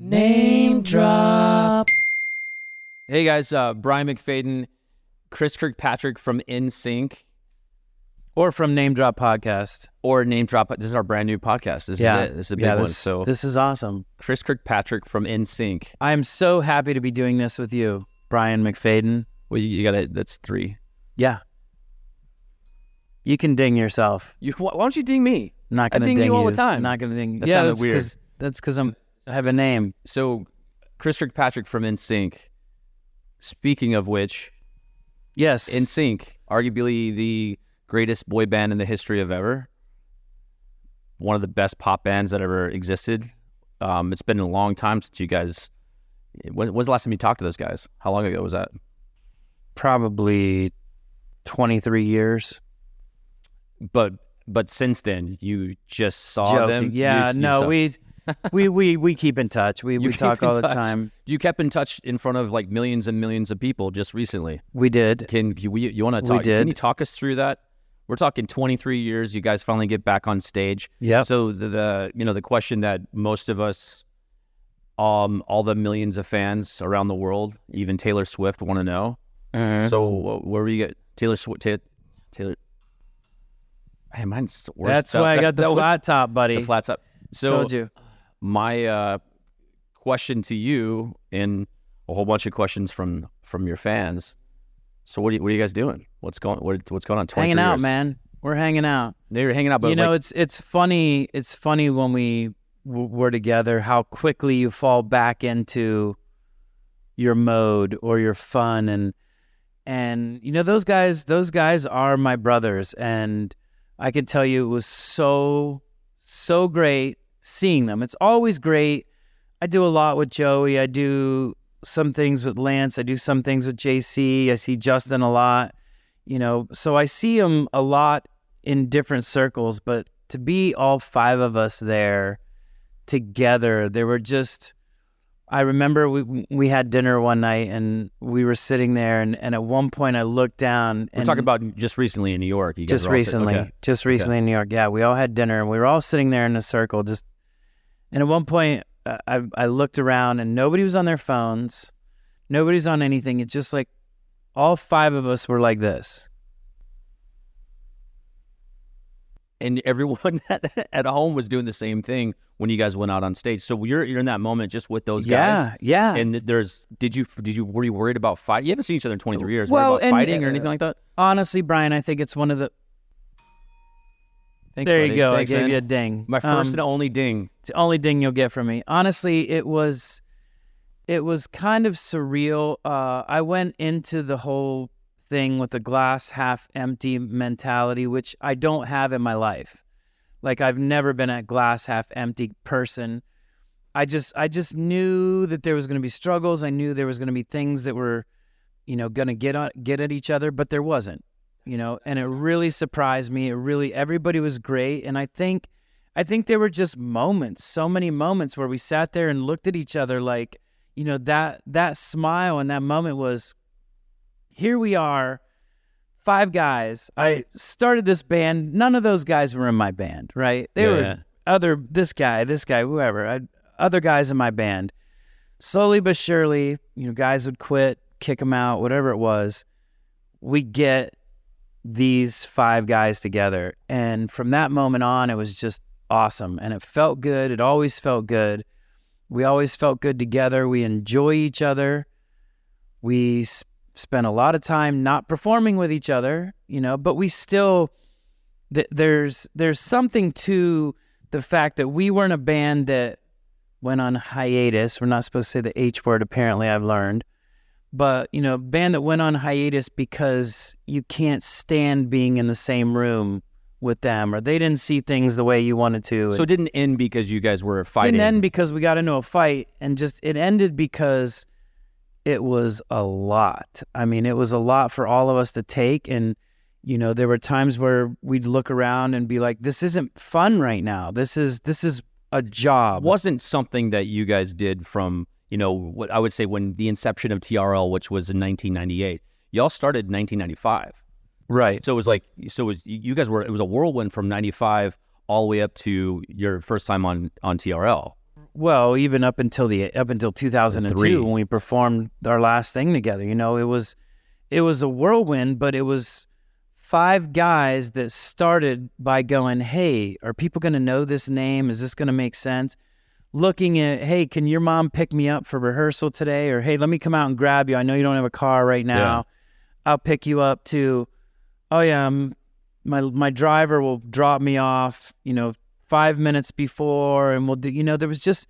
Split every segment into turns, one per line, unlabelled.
Name drop. Hey guys, Brian Mcfayden, Chris Kirkpatrick from NSYNC.
Or from Name Drop Podcast.
Or Name Drop. This is our brand new podcast. This is it. This is a big one. So
this is awesome.
Chris Kirkpatrick from NSYNC.
I am so happy to be doing this with you, Brian Mcfayden.
Well, you got it. That's 3.
Yeah. You can ding yourself.
Why don't you ding me?
Not going to ding
you all the time.
I'm not going to ding.
That sounded weird.
That's because I have a name.
So, Chris Kirkpatrick from NSYNC. Speaking of which,
yes,
NSYNC, arguably the greatest boy band in the history of ever. One of the best pop bands that ever existed. It's been a long time since you guys. When was the last time you talked to those guys? How long ago was that?
Probably 23 years.
But since then, you just saw them.
Yeah, we keep in touch. We talk all the time.
You kept in touch in front of like millions and millions of people just recently.
We did.
You want to talk?
We did.
Can you talk us through that? We're talking 23 years. You guys finally get back on stage.
Yeah.
So the question that most of us, all the millions of fans around the world, even Taylor Swift, want to know.
Mm-hmm.
So where were you get Taylor Swift? Taylor. Hey, mine's worse.
That's why I got the flat top, buddy.
The flat top. So
told you.
My question to you, and a whole bunch of questions from your fans. So what are you guys doing? What's going on?
Hanging out, man. We're hanging out.
You're hanging out, but
it's funny. It's funny when we were together how quickly you fall back into your mode or your fun, and those guys are my brothers, and I can tell you it was so great seeing them. It's always great. I do a lot with Joey. I do some things with Lance. I do some things with JC. I see Justin a lot, so I see him a lot in different circles, but to be all 5 of us there together, they were just, I remember we had dinner one night and we were sitting there and at one point I looked down.
We're talking about just recently in New York. You guys
just recently in New York. Yeah, we all had dinner and we were all sitting there in a circle and at one point I looked around and nobody was on their phones. Nobody's on anything. It's just like all 5 of us were like this.
And everyone at home was doing the same thing when you guys went out on stage. So you're in that moment just with those guys.
Yeah.
And were you worried about fight? You haven't seen each other in 23 years.
Well,
worried about fighting or anything like that?
Honestly, Brian, I think it's one of the.
Thanks,
there
buddy.
You go.
Thanks,
I gave
man.
you a ding.
My first and only ding.
It's the only ding you'll get from me. Honestly, it was kind of surreal. I went into the whole thing with a glass half empty mentality, which I don't have in my life. Like I've never been a glass half empty person. I just knew that there was going to be struggles. I knew there was going to be things that were, going to get at each other, but there wasn't, and it really surprised me. Everybody was great. And I think there were just moments, so many moments where we sat there and looked at each other like, that smile and that moment was, here we are, 5 guys. I started this band. None of those guys were in my band, right? They were this guy, whoever, other guys in my band. Slowly but surely, guys would quit, kick them out, whatever it was. We get these 5 guys together. And from that moment on, it was just awesome. And it felt good. It always felt good. We always felt good together. We enjoy each other. We spent a lot of time not performing with each other, but we still, there's something to the fact that we weren't a band that went on hiatus. We're not supposed to say the H word, apparently, I've learned. But, band that went on hiatus because you can't stand being in the same room with them, or they didn't see things the way you wanted to.
So it didn't end because you guys were fighting?
It didn't end because we got into a fight, and it ended because it was a lot. I mean, it was a lot for all of us to take. And, there were times where we'd look around and be like, this isn't fun right now. This is a job.
Wasn't something that you guys did from, what I would say when the inception of TRL, which was in 1998, y'all started in 1995.
Right.
So it was you guys were, it was a whirlwind from 95 all the way up to your first time on TRL.
Well, even up until 2002 when we performed our last thing together, you know, it was a whirlwind, but it was 5 guys that started by going, hey, are people going to know this name? Is this going to make sense? Looking at, hey, can your mom pick me up for rehearsal today? Or, hey, let me come out and grab you. I know you don't have a car right now.
Yeah.
I'll pick you up to, oh yeah, my driver will drop me off, you know, 5 minutes before, and we'll do, you know, there was just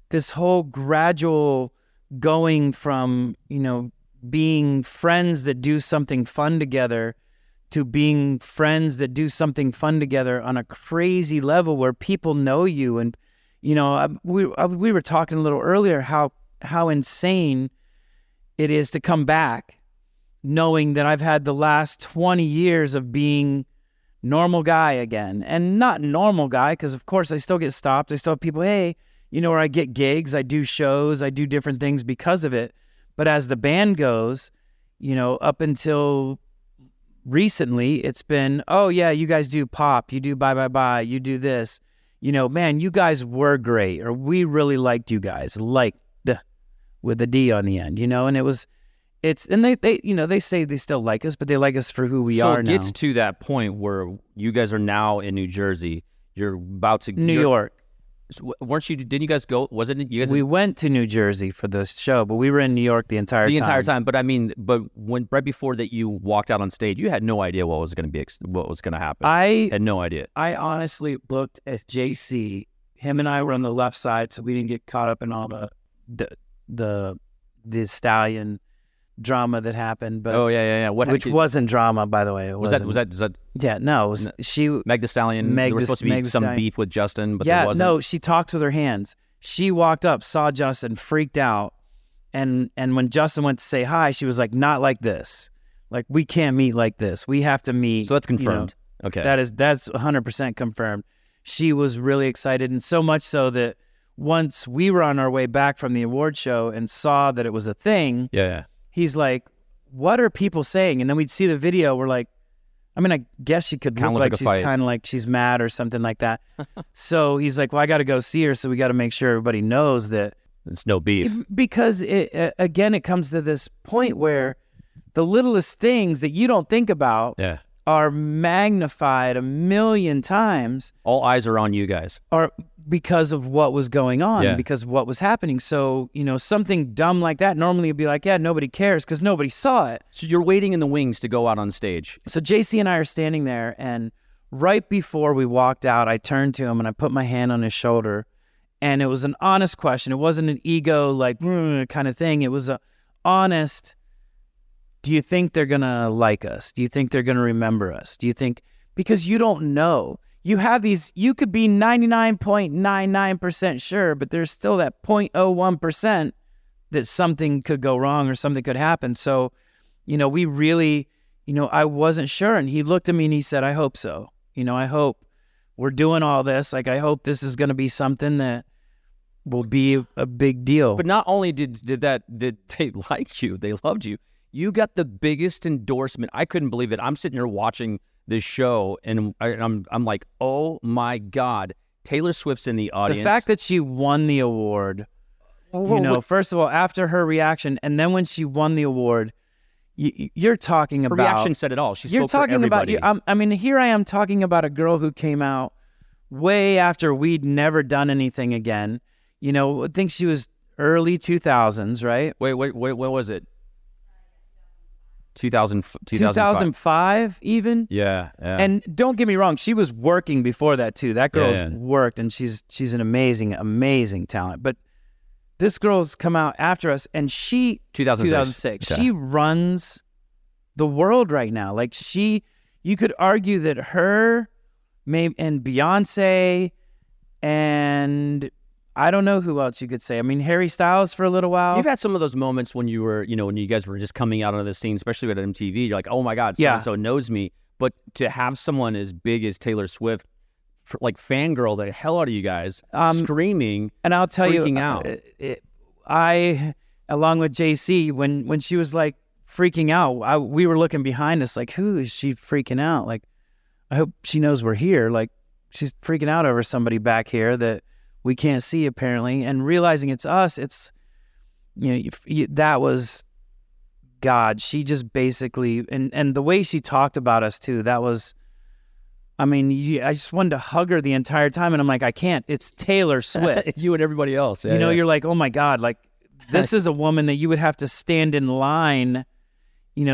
this whole gradual going from, you know, being friends that do something fun together to being friends that do something fun together on a crazy level where people know you. And, you know, we were talking a little earlier how insane it is to come back knowing that I've had the last 20 years of being normal guy again. And not normal guy, because of course I still get stopped. I still have people, hey, you know, where I get gigs, I do shows, I do different things because of it. But as the band goes, you know, up until recently, it's been, oh yeah, you guys do pop, you do Bye Bye Bye, you do this. You know, man, you guys were great, or we really liked you guys, liked with a D on the end, you know, and and they you know, they say they still like us, but they like us for who we are now.
So it gets to that point where you guys are now in New Jersey. You're about to
New York.
Weren't you? Didn't you guys go? Wasn't it you guys?
We went to New Jersey for the show, but we were in New York the entire time.
But I mean, when right before that you walked out on stage, you had no idea what was going to happen.
I
had no idea.
I honestly looked at JC. Him and I were on the left side, so we didn't get caught up in all
the Stallion drama that happened. But
which
wasn't drama, by the way.
Was that?
Yeah, no. It was,
Meg Thee Stallion. There was supposed to be some beef with Justin, but there wasn't.
No. She talked with her hands. She walked up, saw Justin, freaked out, and when Justin went to say hi, she was like, "Not like this. Like, we can't meet like this. We have to meet."
So that's confirmed.
You know,
okay,
that's 100% confirmed. She was really excited, and so much so that once we were on our way back from the award show and saw that it was a thing, he's like, "What are people saying?" And then we'd see the video. We're like, I mean, I guess she could look like she's kind of like she's mad or something like that. So he's like, well, I got to go see her. So we got to make sure everybody knows that
it's no beef.
Because again, it comes to this point where the littlest things that you don't think about are magnified 1,000,000 times.
All eyes are on you guys.
Are because of what was going on, because of what was happening. So, you know, something dumb like that normally would be like, yeah, nobody cares because nobody saw it.
So you're waiting in the wings to go out on stage.
So JC and I are standing there, and right before we walked out, I turned to him and I put my hand on his shoulder, and it was an honest question. It wasn't an ego like kind of thing. It was a honest, do you think they're going to like us? Do you think they're going to remember us? Do you think, because you don't know. You have these, you could be 99.99% sure, but there's still that 0.01% that something could go wrong or something could happen. So, you know, we really, you know, I wasn't sure. And he looked at me and he said, I hope so. You know, I hope we're doing all this. Like, I hope this is going to be something that will be a big deal.
But not only did they like you, they loved you. You got the biggest endorsement. I couldn't believe it. I'm sitting here watching this show, and I'm like, oh my God, Taylor Swift's in the audience.
The fact that she won the award, you know, first of all, after her reaction, and then when she won the award, you're talking about...
Her reaction said it all. She spoke for everybody.
I mean, here I am talking about a girl who came out way after we'd never done anything again. You know, I think she was early 2000s, right?
Wait, what was it?
2005 even.
Yeah.
And don't get me wrong, she was working before that too. That girl's worked, and she's an amazing talent. But this girl's come out after us, and she 2006.
Okay.
She runs the world right now. Like, you could argue that her, maybe, and Beyonce, and I don't know who else you could say. I mean, Harry Styles for a little while.
You've had some of those moments when you were, you know, when you guys were just coming out onto the scene, especially at MTV. You're like, oh my God, so-and-so knows me. But to have someone as big as Taylor Swift, like, fangirl the hell out of you guys, screaming,
and I'll tell
freaking
you,
out.
I, along with JC, when she was like freaking out, we were looking behind us like, who is she freaking out? Like, I hope she knows we're here. Like, she's freaking out over somebody back here that we can't see apparently, and realizing it's us, it's, that was God. She just basically, and the way she talked about us too, that was, I just wanted to hug her the entire time, and I'm like, I can't. It's Taylor Swift.
It's you and everybody else. Yeah,
You're like, oh my God, like this is a woman that you would have to stand in line,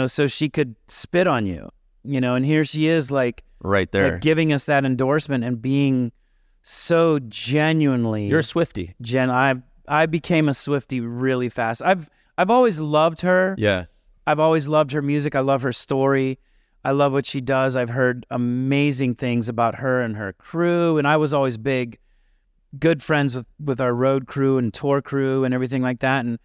so she could spit on you, and here she is, like
right there,
like giving us that endorsement and being so genuinely.
You're a Swiftie.
I became a Swiftie really fast. I've always loved her.
Yeah.
I've always loved her music. I love her story. I love what she does. I've heard amazing things about her and her crew, and I was always good friends with our road crew and tour crew and everything like that. And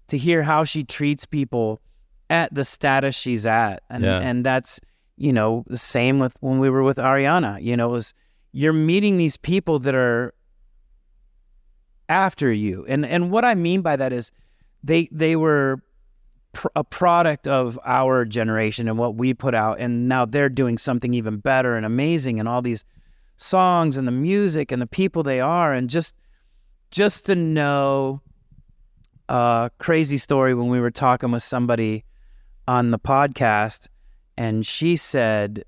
to hear how she treats people at the status she's at, and that's, the same with when we were with Ariana. It was, you're meeting these people that are after you, and what I mean by that is they were a product of our generation and what we put out, and now they're doing something even better and amazing, and all these songs and the music and the people they are, and just to know. Crazy story, when we were talking with somebody on the podcast, and she said,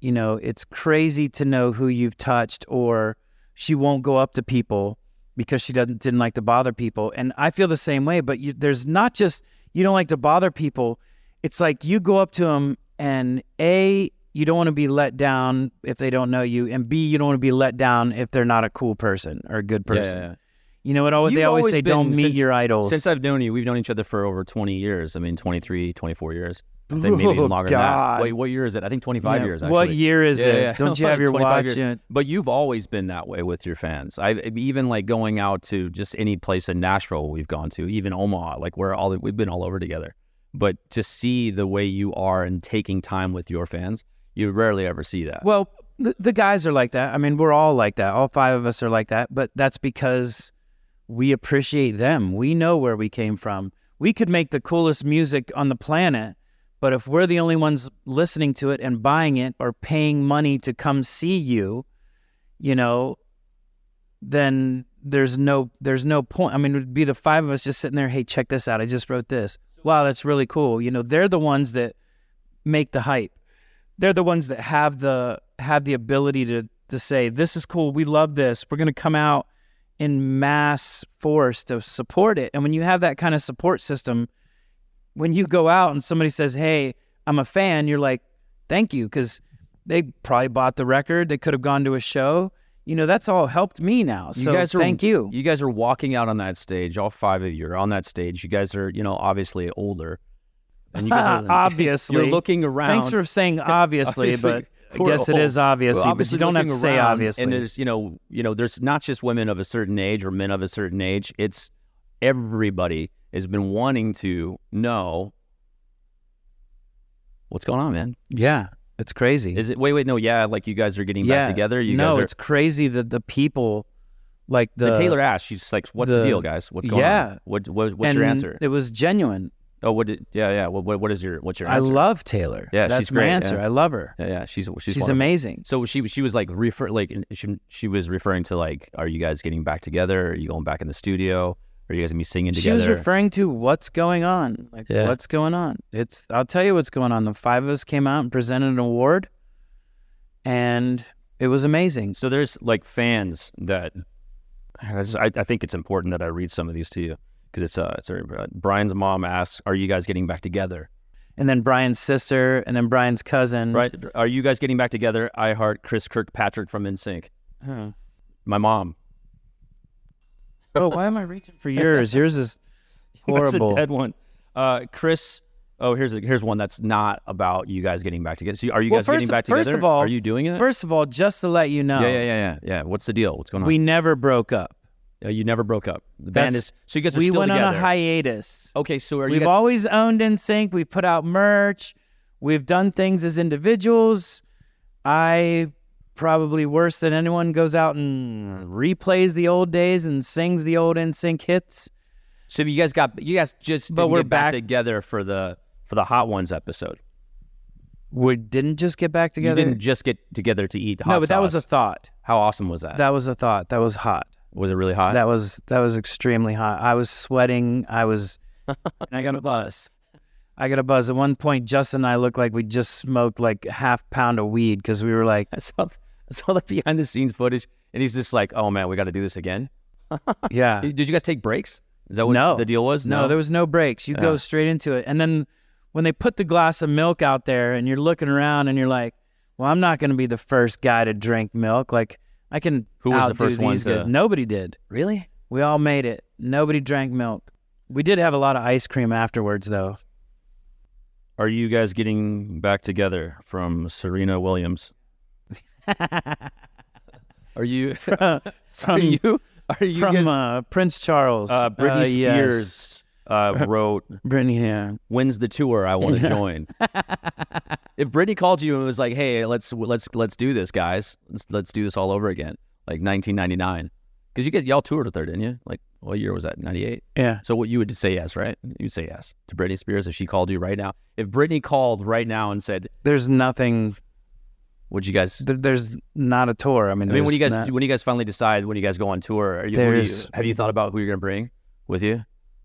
it's crazy to know who you've touched, or she won't go up to people because she didn't like to bother people. And I feel the same way, but there's not just, you don't like to bother people. It's like you go up to them, and A, you don't want to be let down if they don't know you, and B, you don't want to be let down if they're not a cool person or a good person.
Yeah.
They always say, don't meet your idols.
Since I've known you, we've known each other for over 20 years. 23, 24 years. I think maybe even longer than that. Wait, what year is it? I think 25 years, actually.
What year is it? Yeah. Don't you have your watch?
But you've always been that way with your fans. I've even like going out to just any place in Nashville we've gone to, even Omaha, like we've been all over together. But to see the way you are and taking time with your fans, you rarely ever see that.
Well, the guys are like that. We're all like that. All five of us are like that. But that's because we appreciate them. We know where we came from. We could make the coolest music on the planet, but if we're the only ones listening to it and buying it or paying money to come see you, then there's no point. It would be the five of us just sitting there, hey, check this out. I just wrote this. Wow, that's really cool. They're the ones that make the hype. They're the ones that have the ability to say, this is cool. We love this. We're going to come out in mass force to support it. And when you have that kind of support system, when you go out and somebody says, hey, I'm a fan, you're like, thank you, because they probably bought the record. They could have gone to a show. That's all helped me now. So thank you.
You guys are walking out on that stage. All five of you are on that stage. You guys are, obviously older. And you guys are,
obviously.
You're looking around.
Thanks for saying obviously, but I guess it is obvious, but you don't have to say obviously.
And there's, there's not just women of a certain age or men of a certain age. It's everybody has been wanting to know what's going on, man.
Yeah, it's crazy.
Is it? Wait, no, yeah, like you guys are getting back together.
It's crazy that the people, like
So Taylor asked, she's like, "What's the deal, guys? What's going on? What's your answer?"
It was genuine.
Oh, what's your answer?
I love Taylor.
Yeah,
that's
she's great.
My answer.
Yeah.
I love her.
Yeah, she's
amazing.
So she was like she was referring to like, are you guys getting back together? Are you going back in the studio? Are you guys gonna be singing together?
She was referring to what's going on. What's going on? I'll tell you what's going on. The five of us came out and presented an award, and it was amazing.
So there's like fans that I think it's important that I read some of these to you. Because Brian's mom asks, "Are you guys getting back together?"
And then Brian's sister, and then Brian's cousin.
Right? Are you guys getting back together? I heart Chris Kirkpatrick from NSYNC.
Huh.
My mom.
Oh, why am I reaching for yours? Yours is horrible.
That's a dead one. Chris. Oh, here's one that's not about you guys getting back together. So are you guys getting back together?
First of all,
are you doing it?
First of all, just to let you know.
Yeah. What's the deal? What's going on?
We never broke up.
You never broke up. The band is, so you guys are still together.
We went on a hiatus.
Okay, so
we've always owned NSYNC. We've put out merch. We've done things as individuals. I probably worse than anyone goes out and replays the old days and sings the old NSYNC hits.
So you guys just didn't get back together for the Hot Ones episode.
We didn't just get back together.
You didn't just get together to eat hot sauce.
No, but that was a thought.
How awesome was that?
That was a thought. That was hot.
Was it really hot?
That was extremely hot. I was sweating.
And I got a buzz.
I got a buzz. At one point, Justin and I looked like we just smoked like a half pound of weed because we were like,
I saw the behind the scenes footage, and he's just like, "Oh man, we got to do this again."
yeah.
Did you guys take breaks? Is that what the deal was?
No, there was no breaks. You go straight into it. And then when they put the glass of milk out there and you're looking around and you're like, well, I'm not going to be the first guy to drink milk. Like, I can
Who was the
outdo
first one
these
to...
guys. Nobody did.
Really?
We all made it. Nobody drank milk. We did have a lot of ice cream afterwards, though.
Are you guys getting back together from Serena Williams? Are you... Are you
guys... Prince Charles.
Britney Spears wrote,
Britney, yeah.
When's the tour? I want to join. If Britney called you and was like, hey, let's do this, guys. Let's do this all over again. Like 1999. Because y'all toured with her, didn't you? Like, what year was that? 98?
Yeah.
So what you would say yes, right? You'd say yes to Britney Spears if she called you right now. If Britney called right now and said...
There's nothing...
Would you guys?
There's not a tour. I mean,
when you guys finally decide when you guys go on tour, have you thought about who you're gonna bring with you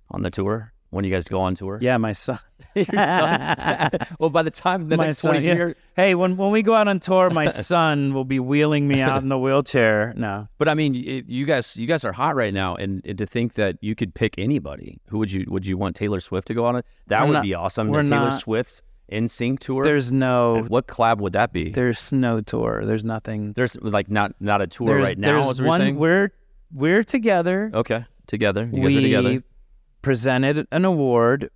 on the tour when you guys go on tour?
Yeah, my son.
Your son. Well, by the time the next 20 years,
hey, when we go out on tour, my son will be wheeling me out in the wheelchair. No,
but I mean, you guys are hot right now, and to think that you could pick anybody, who would you want Taylor Swift to go on it? That would be awesome. The Taylor Swift NSYNC tour.
There's no.
What collab would that be?
There's no tour. There's nothing.
There's like not a tour right now.
There's one. We're together.
Okay, together. You guys are together.
We presented an award.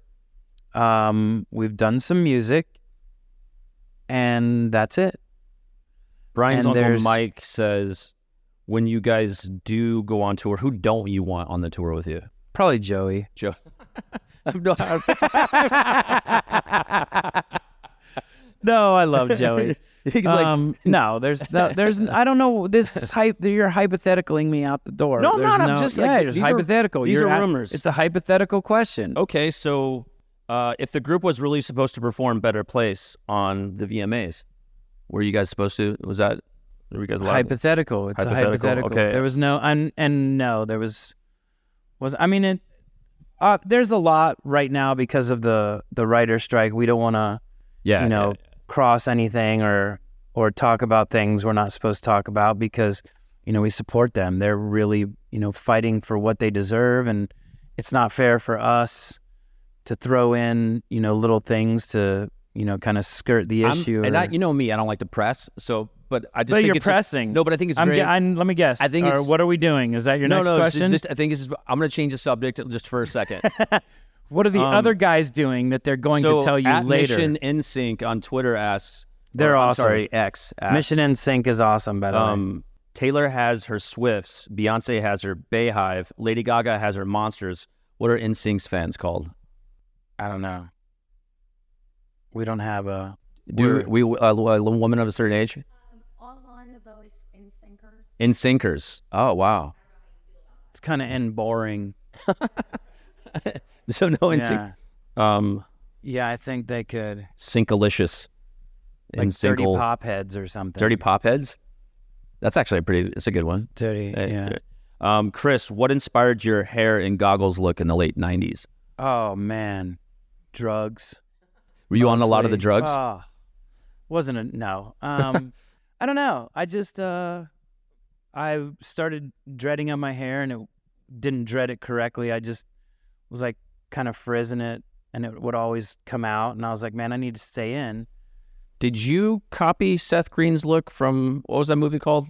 We've done some music, and that's it.
Brian's uncle Mike says, when you guys do go on tour, who don't you want on the tour with you?
Probably Joey.
Joe.
No, I love Joey. No, there's I don't know. This is you're hypotheticaling me out the door.
No, I'm not. I'm just
it's hypothetical.
These are rumors.
It's a hypothetical question.
Okay, so if the group was really supposed to perform Better Place on the VMAs, were you guys supposed to? Were you guys allowed?
Hypothetical. It's a hypothetical.
Okay.
There was no and no. There was. I mean it. There's a lot right now because of the writer's strike. We don't want to, cross anything or talk about things we're not supposed to talk about because, we support them. They're really, fighting for what they deserve, and it's not fair for us to throw in, little things to, kind of skirt the issue.
You know me, I don't like to press. So, but I just
but
think
you're pressing.
No, but I think it's very.
Let me guess.
I think
what are we doing? Is that your next question?
I think I'm going to change the subject just for a second.
What are the other guys doing that they're going to tell you later?
Mission NSYNC on Twitter asks.
They're awesome.
I'm sorry, X asks.
Mission NSYNC is awesome, by the way.
Taylor has her Swifts. Beyonce has her Bayhive. Lady Gaga has her Monsters. What are NSYNC's fans called?
I don't know. We don't have a.
Do we a woman of a certain age?
Online of those NSYNCers.
NSYNCers. Oh wow.
It's kind of boring.
So no NSYNC.
Yeah, I think they could.
Syncolicious.
Like Dirty Pop Heads or something.
Dirty Pop Heads? That's actually it's a good one.
Dirty, yeah.
Chris, what inspired your hair and goggles look in the late 90s?
Oh, man. Drugs.
Were you on a lot of the drugs?
No. I don't know. I just, I started dreading on my hair and it didn't dread it correctly. I just was like kind of frizzing it and it would always come out. And I was like, man, I need to stay in.
Did you copy Seth Green's look from, what was that movie called?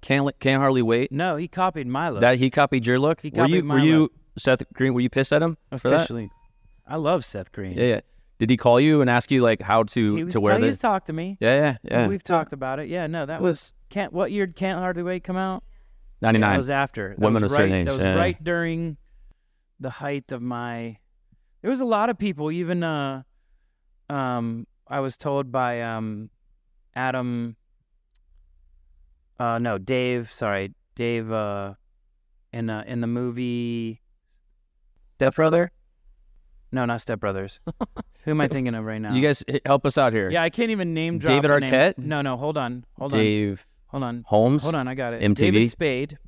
Can't Hardly Wait?
No, he copied my look.
He copied your look?
He copied my look.
Seth Green, were you pissed at him?
Officially. I love Seth Green.
Yeah. Did he call you and ask you like how to wear this?
He's talked to me.
Yeah.
We've talked about it. Yeah, no, that was what year did Can't Hardly Wait come out?
99.
That was after.
Women of certain age.
That was right during the height of my. There was a lot of people, even I was told by Dave in the movie
Step Brother?
No, not Step Brothers. Who am I thinking of right now?
You guys help us out here.
Yeah, I can't even name drop
David Arquette?
No, hold on.
Dave
Hold on.
Holmes?
Hold on, I got it.
MTV?
David Spade.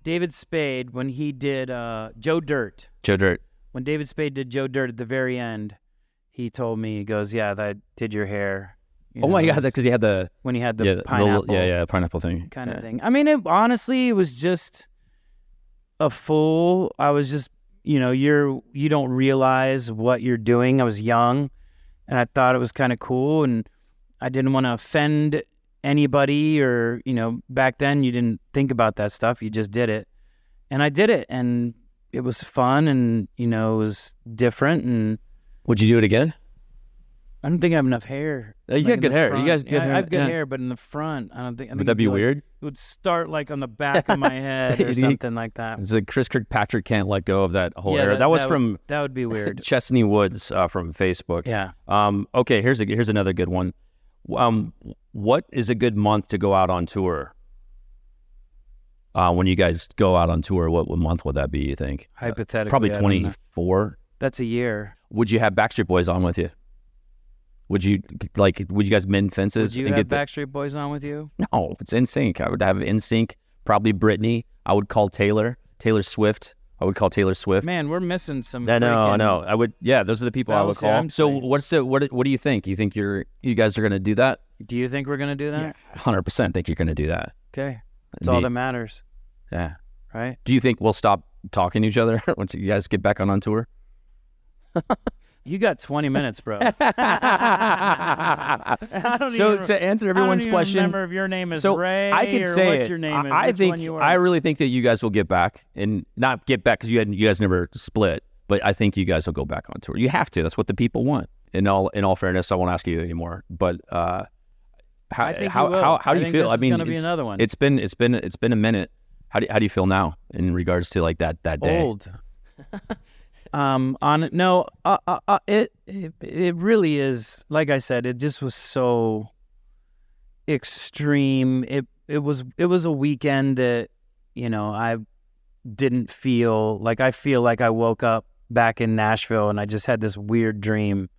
David Spade, when he did Joe Dirt.
Joe Dirt.
When David Spade did Joe Dirt at the very end, he told me, he goes, yeah, that did your hair.
Oh my God, because he had the...
When he had the pineapple.
Pineapple thing.
Kind of thing. I mean, honestly, it was just a fool. I was just, you don't realize what you're doing. I was young, and I thought it was kind of cool, and I didn't want to offend anybody, or, back then you didn't think about that stuff. You just did it. And I did it, and it was fun, and, it was different. And
would you do it again?
I don't think I have enough hair.
You got good hair.
Front.
You guys good hair.
I have good hair, but in the front, I don't think.
Would that be weird?
It would start like on the back of my head or something like that.
It's like Chris Kirkpatrick can't let go of that whole era. That
would be weird.
Chesney Woods from Facebook.
Yeah.
Okay. Here's another good one. What is a good month to go out on tour? When you guys go out on tour, what month would that be, you think?
Hypothetically,
probably 24.
That's a year.
Would you have Backstreet Boys on with you? Would you guys mend fences?
Would you have Backstreet Boys on with you?
No, it's NSYNC. I would have NSYNC, probably Britney. I would call Taylor Swift. I would call Taylor Swift.
Man, we're missing some.
I know. I would. Yeah, those are the people I would call. So what do you think? You think you guys are going to do that?
Do you think we're going to do that?
Yeah, 100% think you're going to do that.
Okay, that's all that matters.
Yeah.
Right.
Do you think we'll stop talking to each other once you guys get back on tour?
You got 20 minutes, bro.
To answer everyone's question,
remember if your name is Ray
I could say
what your name is.
I really think that you guys will get back, and not get back because you guys never split. But I think you guys will go back on tour. You have to. That's what the people want. In all fairness, I won't ask you anymore. But how do you feel? I mean,
it's going to be another one.
It's been a minute. How do you feel now in regards to like that day?
Old. It really is. Like I said, it just was so extreme. It was a weekend that I didn't feel like. I feel like I woke up back in Nashville and I just had this weird dream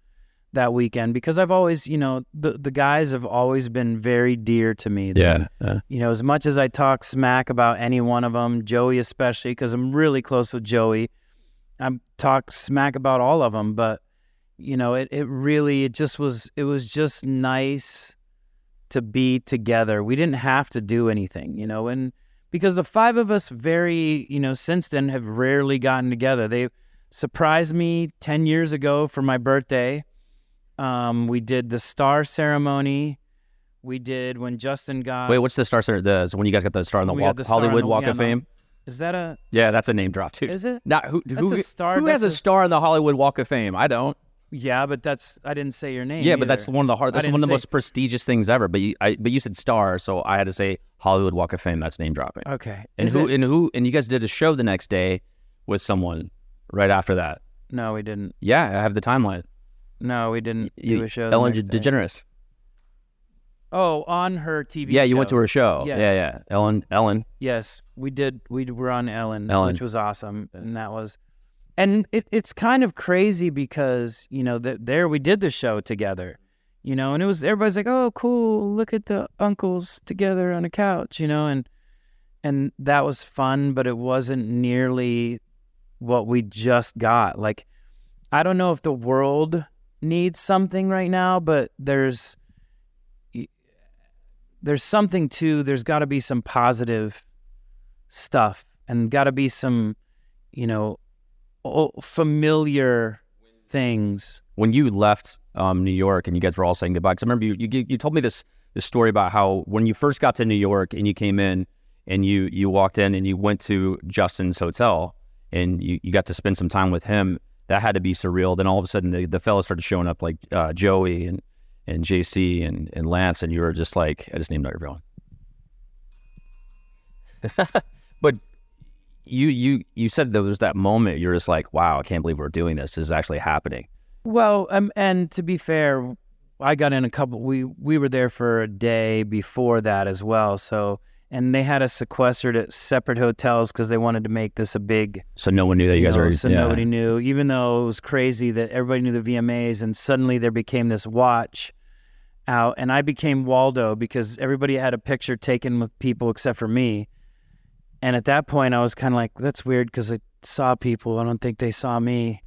that weekend, because I've always, the guys have always been very dear to me. As much as I talk smack about any one of them, Joey especially, because I'm really close with Joey. I talk smack about all of them, but it was just nice to be together. We didn't have to do anything, and because the five of us since then have rarely gotten together. They surprised me 10 years ago for my birthday. We did the star ceremony. We did when Justin got...
Wait, what's the star ceremony? So when you guys got the star on the Hollywood Walk of Fame?
Is that a...
Yeah, that's a name drop, too.
Is it?
Not who has a star on the Hollywood Walk of Fame? I don't.
Yeah, but I didn't say your name.
Yeah,
either.
but that's one of the most prestigious things ever. But you said star, so I had to say Hollywood Walk of Fame. That's name dropping.
Okay.
And you guys did a show the next day with someone right after that.
No, we didn't.
Yeah, I have the timeline.
No, we didn't do a show.
Ellen DeGeneres.
Oh, on her TV show.
Yeah, you went to her show.
Yes.
Yeah. Ellen.
Yes, we did. We were on Ellen, which was awesome. And that was... And it's kind of crazy because, there we did the show together, and it was, everybody's like, oh, cool, look at the uncles together on a couch, and that was fun, but it wasn't nearly what we just got. Like, I don't know if the world needs something right now, but there's something too. There's got to be some positive stuff, and got to be some, familiar things.
When you left New York and you guys were all saying goodbye, because I remember you told me this story about how when you first got to New York and you came in and you walked in and you went to Justin's hotel and you got to spend some time with him. That had to be surreal. Then all of a sudden the fellas started showing up, like Joey and JC and Lance, and you were just like, I just named everyone. But you said there was that moment you're just like, wow, I can't believe we're doing this. This is actually happening.
Well, and to be fair, I got in we were there for a day before that as well. So, and they had us sequestered at separate hotels because they wanted to make this a big...
So no one knew that you guys were...
So nobody knew, even though it was crazy that everybody knew the VMAs, and suddenly there became this watch out, and I became Waldo because everybody had a picture taken with people except for me. And at that point, I was kind of like, that's weird because I saw people. I don't think they saw me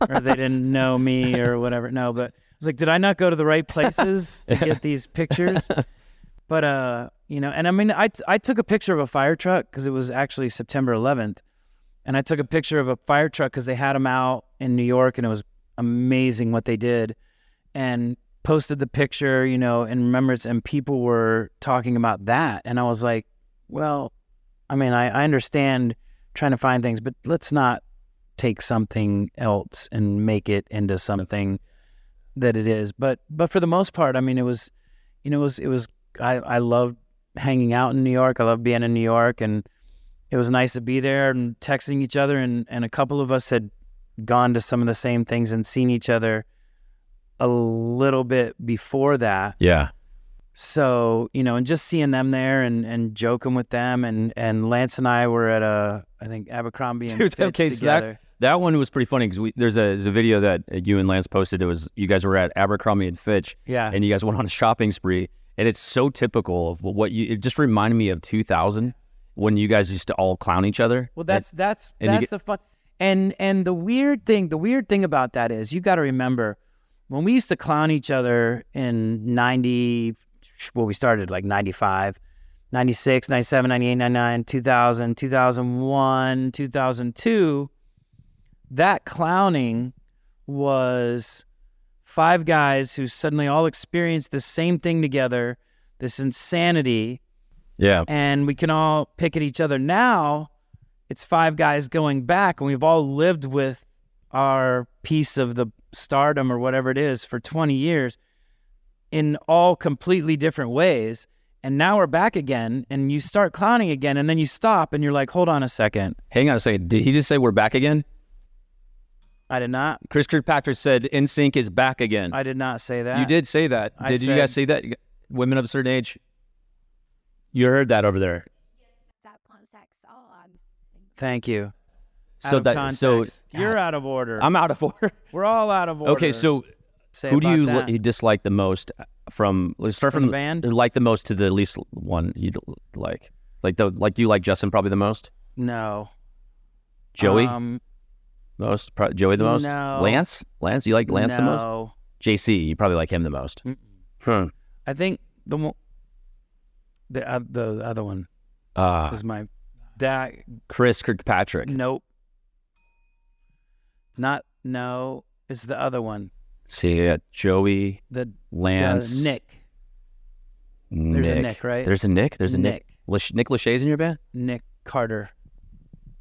or they didn't know me or whatever. No, but I was like, did I not go to the right places to get these pictures? But, you know, and I mean, I took a picture of a fire truck because it was actually September 11th. And I took a picture of a fire truck because they had them out in New York and it was amazing what they did. And posted the picture, you know, in remembrance, and people were talking about that. And I was like, well, I mean, I understand trying to find things, but let's not take something else and make it into something that it is. But for the most part, I mean, it was, you know, I loved hanging out in New York. I loved being in New York, and it was nice to be there and texting each other. And a couple of us had gone to some of the same things and seen each other a little bit before that.
Yeah.
So, you know, and just seeing them there and joking with them, and Lance and I were at I think Abercrombie and Fitch together.
So that one was pretty funny because there's a video that you and Lance posted. It was you guys were at Abercrombie and Fitch, and you guys went on a shopping spree, and it's so typical of what it just reminded me of 2000 when you guys used to all clown each other.
Well, that's the fun, and the weird thing about that is you got to remember when we used to clown each other in 90. Well, we started like 95, 96, 97, 98, 99, 2000, 2001, 2002. That clowning was five guys who suddenly all experienced the same thing together, this insanity.
Yeah.
And we can all pick at each other. Now it's five guys going back, and we've all lived with our piece of the stardom or whatever it is for 20 years in all completely different ways. And now we're back again, and you start clowning again, and then you stop and you're like, hold on a second.
Hang on a second. Did he just say we're back again?
I did not.
Chris Kirkpatrick said NSYNC is back again.
I did not say that.
You did say that. Did you guys say that? Women of a certain age? You heard that over there.
That context.
Thank you.
So
you're out of order.
I'm out of order.
We're all out of order.
Okay, so who do you dislike the most from? Let's start from
the band.
Like the most to the least one you like. Do you like Justin probably the most?
No.
Joey most. Joey the most.
No.
Lance. You like Lance the most?
No.
JC, you probably like him the most.
I think the other one is my that
Chris Kirkpatrick.
Nope. No. It's the other one.
See, you got Joey, Lance,
Nick. There's a Nick, right?
There's a Nick. There's a Nick. Nick Lachey's in your band?
Nick Carter.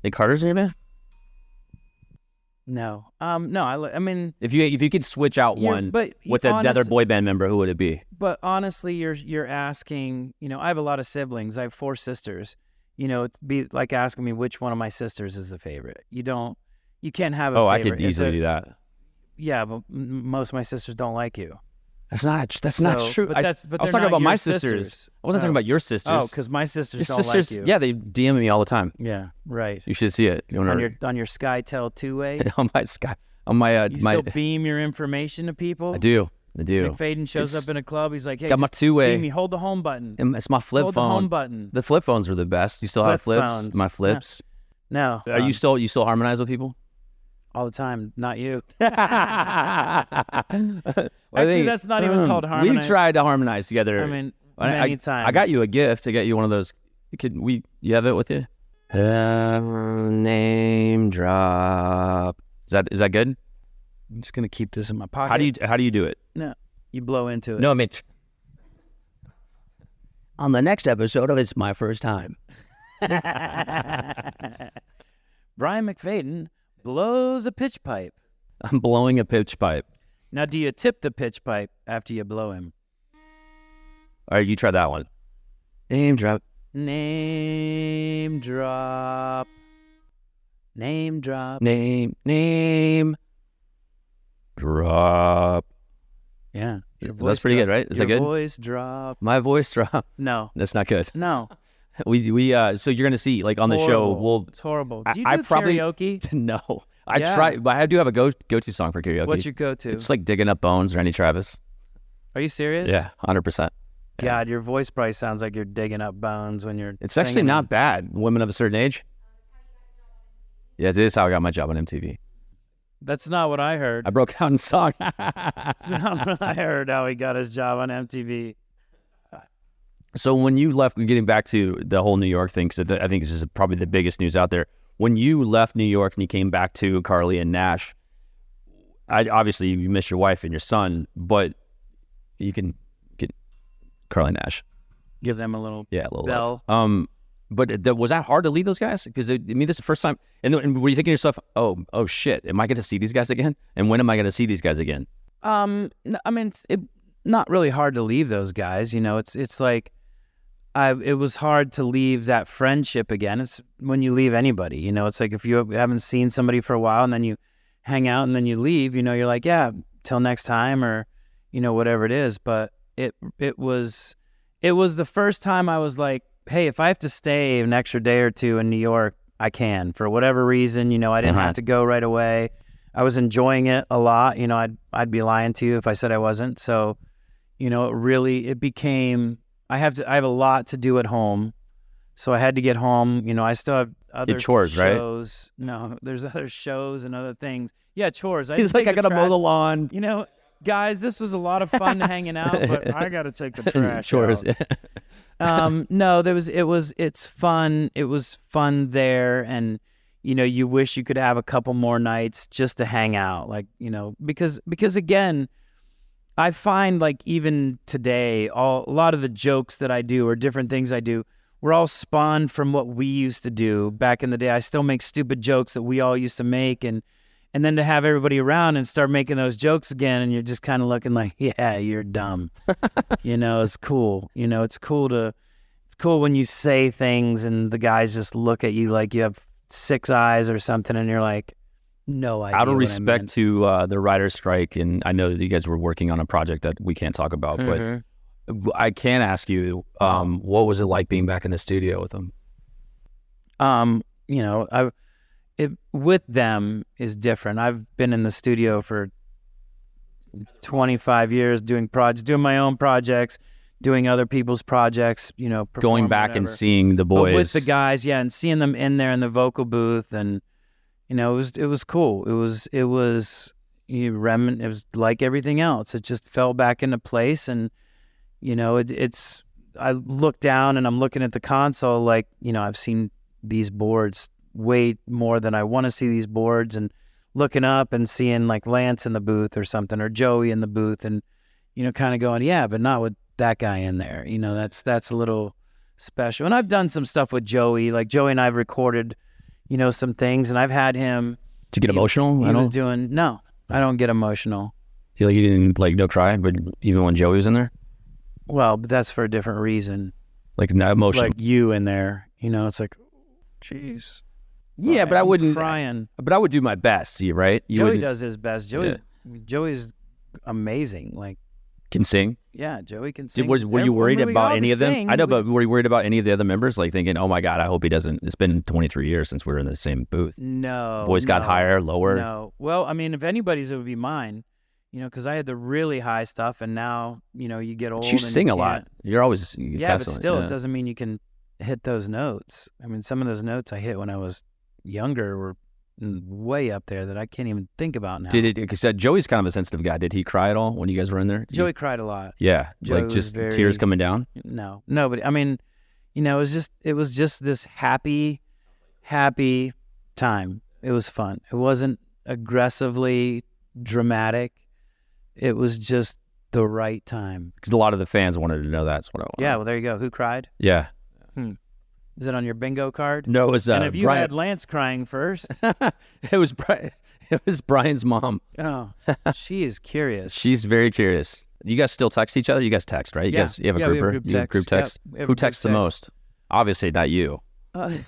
Nick Carter's in your band?
No. No. I mean,
if you could switch out one with another boy band member, who would it be?
But honestly, you're asking. You know, I have a lot of siblings. I have 4 sisters. You know, it'd be like asking me which one of my sisters is the favorite. You can't have a favorite.
Oh, I could easily do that.
Yeah, but most of my sisters don't like you.
That's not true.
But
I was talking about my sisters. I wasn't talking about your sisters.
Oh, because my sisters don't like you.
Yeah, they DM me all the time.
Yeah, right.
You should see it.
On your SkyTel 2-way.
on my
you still beam your information to people.
I do.
Mcfayden shows up in a club. He's like, "Hey,
got my 2-way.
Beam me. Hold the home button.
It's my flip phone.
Hold the home button.
The flip phones were the best. You still have flips?
Phones.
My flips.
No.
Are you still harmonize with people?
All the time, not you.
Actually,
that's not even called harmonize.
We've tried to harmonize together.
I mean, many times.
I got you a gift. I got you one of those. You have it with you? Name drop. Is that good?
I'm just gonna keep this in my pocket.
How do you do it?
No, you blow into it.
No, I mean, on the next episode of It's My First Time,
Brian Mcfayden blows a pitch pipe.
I'm blowing a pitch pipe.
Now, do you tip the pitch pipe after you blow him?
All right, you try that one. Name drop.
Name drop. Name drop.
Name drop.
Yeah.
That's pretty good, right? Is that good?
Your voice drop.
My voice drop.
No.
That's not good.
No.
We so you're gonna see like on the show.
It's horrible. Do you do karaoke?
No, I try, but I do have a go-to song for karaoke.
What's your go-to?
It's like Digging Up Bones, Randy Travis.
Are you serious?
Yeah, 100%.
God, your voice probably sounds like you're digging up bones when you're
It's
singing
actually not
them.
bad. Women of a certain age. Yeah, it is how I got my job on MTV.
That's not what I heard.
I broke out in song.
That's not what I heard how he got his job on MTV.
So when you left, getting back to the whole New York thing, because I think this is probably the biggest news out there. When you left New York and you came back to Carly and Nash, obviously you miss your wife and your son, but you can get Carly Nash.
Give them a little
little
bell.
love. But was that hard to leave those guys? Because I mean, this is the first time. And were you thinking to yourself, oh shit, am I going to see these guys again? And when am I going to see these guys again?
I mean, it's not really hard to leave those guys. You know, it's like it was hard to leave that friendship again. It's when you leave anybody. You know, it's like if you haven't seen somebody for a while and then you hang out and then you leave. You know, you're like, yeah, till next time, or you know, whatever it is. But it was the first time I was like, hey, if I have to stay an extra day or two in New York, I can, for whatever reason. You know, I didn't have to go right away. I was enjoying it a lot. You know, I'd be lying to you if I said I wasn't. So, you know, it became, I have a lot to do at home. So I had to get home. You know, I still have other
chores,
shows. Right? No, there's other shows and other things. Yeah, chores.
He's like, I got to mow the lawn.
You know, guys, this was a lot of fun hanging out, but I got to take the trash
chores.
out. No, it's fun. It was fun there. And, you know, you wish you could have a couple more nights just to hang out. Like, you know, because again, I find like even today, a lot of the jokes that I do or different things I do, we're all spawned from what we used to do back in the day. I still make stupid jokes that we all used to make. And then to have everybody around and start making those jokes again, and you're just kind of looking like, yeah, you're dumb. You know, it's cool. You know, it's cool when you say things and the guys just look at you like you have 6 eyes or something, and you're like, no idea.
Out of respect to the writer's strike, and I know that you guys were working on a project that we can't talk about, but I can ask you, what was it like being back in the studio with them?
You know, with them is different. I've been in the studio for 25 years doing my own projects, doing other people's projects, you know,
going back and seeing the boys.
But with the guys, yeah, and seeing them in there in the vocal booth, and you know, it was cool. It was like everything else. It just fell back into place, and you know, I look down and I'm looking at the console like, you know, I've seen these boards way more than I want to see these boards, and looking up and seeing like Lance in the booth or something, or Joey in the booth, and you know, kind of going, yeah, but not with that guy in there. You know, that's a little special. And I've done some stuff with Joey. Like Joey and I've recorded, you know, some things, and I've had him.
Did you get emotional?
No, I don't get emotional.
Feel like you didn't like no cry, but even when Joey was in there.
Well, but that's for a different reason.
Like not emotional.
Like you in there, you know, it's like, jeez.
Yeah, but I wouldn't
crying.
But I would do my best. See, right?
Joey does his best. Joey's amazing. Like,
can sing.
Yeah, Joey can sing.
Were you worried about any of them? I know, but were you worried about any of the other members? Like thinking, oh my God, I hope he doesn't. It's been 23 years since we were in the same booth.
No.
Voice got higher, lower.
No. Well, I mean, if anybody's, it would be mine. You know, because I had the really high stuff, and now, you know, you get old.
But you sing a lot. You're always
but still, it doesn't mean you can hit those notes. I mean, some of those notes I hit when I was younger were way up there that I can't even think about now.
Because Joey's kind of a sensitive guy. Did he cry at all when you guys were in there?
Joey cried a lot.
Yeah, Joey like just tears coming down.
No, but I mean, you know, it was just this happy time. It was fun. It wasn't aggressively dramatic. It was just the right time.
Because a lot of the fans wanted to know that's what I wanted.
Yeah, well, there you go. Who cried?
Yeah.
Is it on your bingo card?
No, it was
and if you
Brian...
had Lance crying first.
It was Brian's mom.
Oh, she is curious.
She's very curious. You guys still text each other? You guys text, right? You have a
we
grouper?
Have group text.
Yep, who texts the most? Obviously not you. Okay,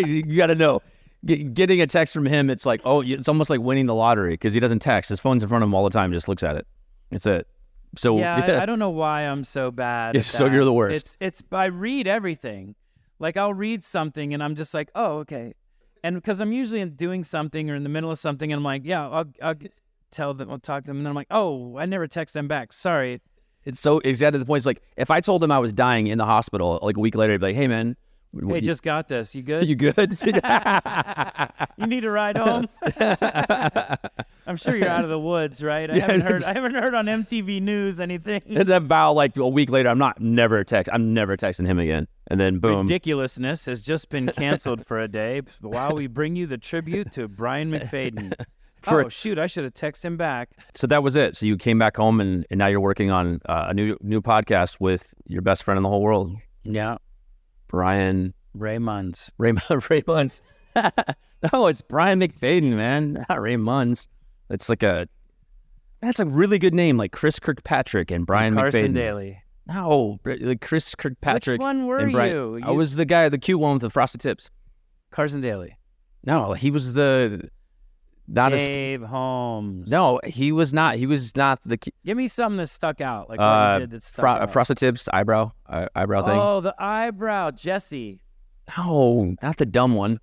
you got to know. Getting a text from him, it's like, it's almost like winning the lottery because he doesn't text. His phone's in front of him all the time, just looks at it. That's it. So
I don't know why I'm so bad. At
so
that.
You're the worst.
It's I read everything. Like I'll read something and I'm just like, oh, okay. And because I'm usually doing something or in the middle of something, and I'm like, yeah, tell them, I'll talk to them, and then I'm like, oh, I never text them back. Sorry.
It's exactly the point. It's like if I told him I was dying in the hospital, like a week later, I'd be like, hey man,
Hey, just got this. You good?
you good?
You need a ride home? I'm sure you're out of the woods, right? I haven't heard on MTV News anything.
And then Val, like a week later, I'm never texting him again. And then boom.
Ridiculousness has just been canceled for a day while we bring you the tribute to Brian Mcfayden. Oh, shoot, I should have texted him back.
So that was it. So you came back home and now you're working on a new podcast with your best friend in the whole world.
Yeah.
Brian
Raymonds.
Raymonds. No, it's Brian Mcfayden, man. Not Raymonds. That's a really good name, like Chris Kirkpatrick and Brian
Carson
McFayden.
Daly.
No, like Chris Kirkpatrick.
Which one were
and Brian.
you?
I was the guy, the cute one with the frosted tips.
Carson Daly.
No, he was the not
Dave Holmes.
No, he was not. He was not the.
Give me something that stuck out, like what you did that stuck out.
Frosted tips, eyebrow thing.
Oh, the eyebrow, Jesse.
No, not the dumb one.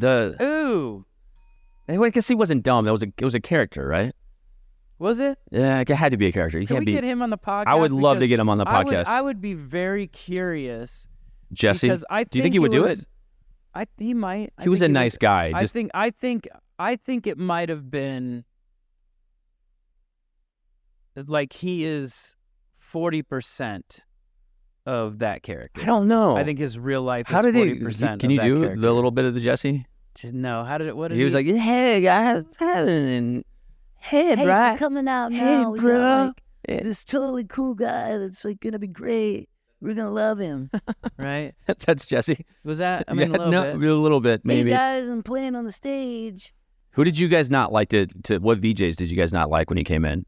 Ooh.
I guess he wasn't dumb. It was a character, right?
Was it?
Yeah, it had to be a character.
Can we get him on the podcast?
I would love to get him on the podcast.
I would be very curious.
Jesse,
because
do you think he would do it?
He might.
He was a nice guy.
I think it might have been like he is 40% of that character.
I don't know.
I think his real life is 40%
How did he?
of
Can you
that
do
character.
the little bit of the Jesse?
No. How did it? What did
He was like, "Hey guys, hey bro,
Hey, he's coming out now. We
bro."
got, like, this totally cool guy that's like gonna be great. We're gonna love him.
right?
That's Jesse.
Was that? I mean,
Yeah,
a
a little bit, maybe.
Hey guys, I'm playing on the stage.
Who did you guys not like to what VJs did you guys not like when you came in?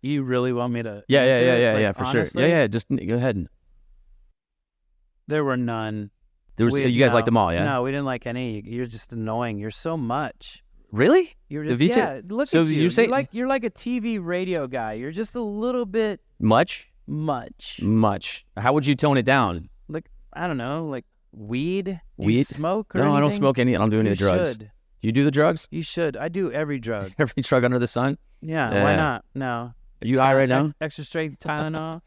You really want me to?
Yeah,
answer it? Like,
for
honestly?
sure. Yeah, just go ahead.
There were none.
You guys liked them all, yeah?
No, we didn't like any. You're just annoying. You're so much.
Really?
You're
The
just
VJ
look
so
at you.
you say
you're like a TV radio guy. You're just a little bit
much?
much.
How would you tone it down?
Like I don't know, like weed. Do
Weed?
you smoke or
No,
anything?
I don't smoke any. I don't do any
You
of the drugs.
should.
Do you do the drugs?
You should. I do every drug.
Every drug under the sun?
Yeah.
Yeah.
Why not? No.
Are you high right now?
Extra strength Tylenol.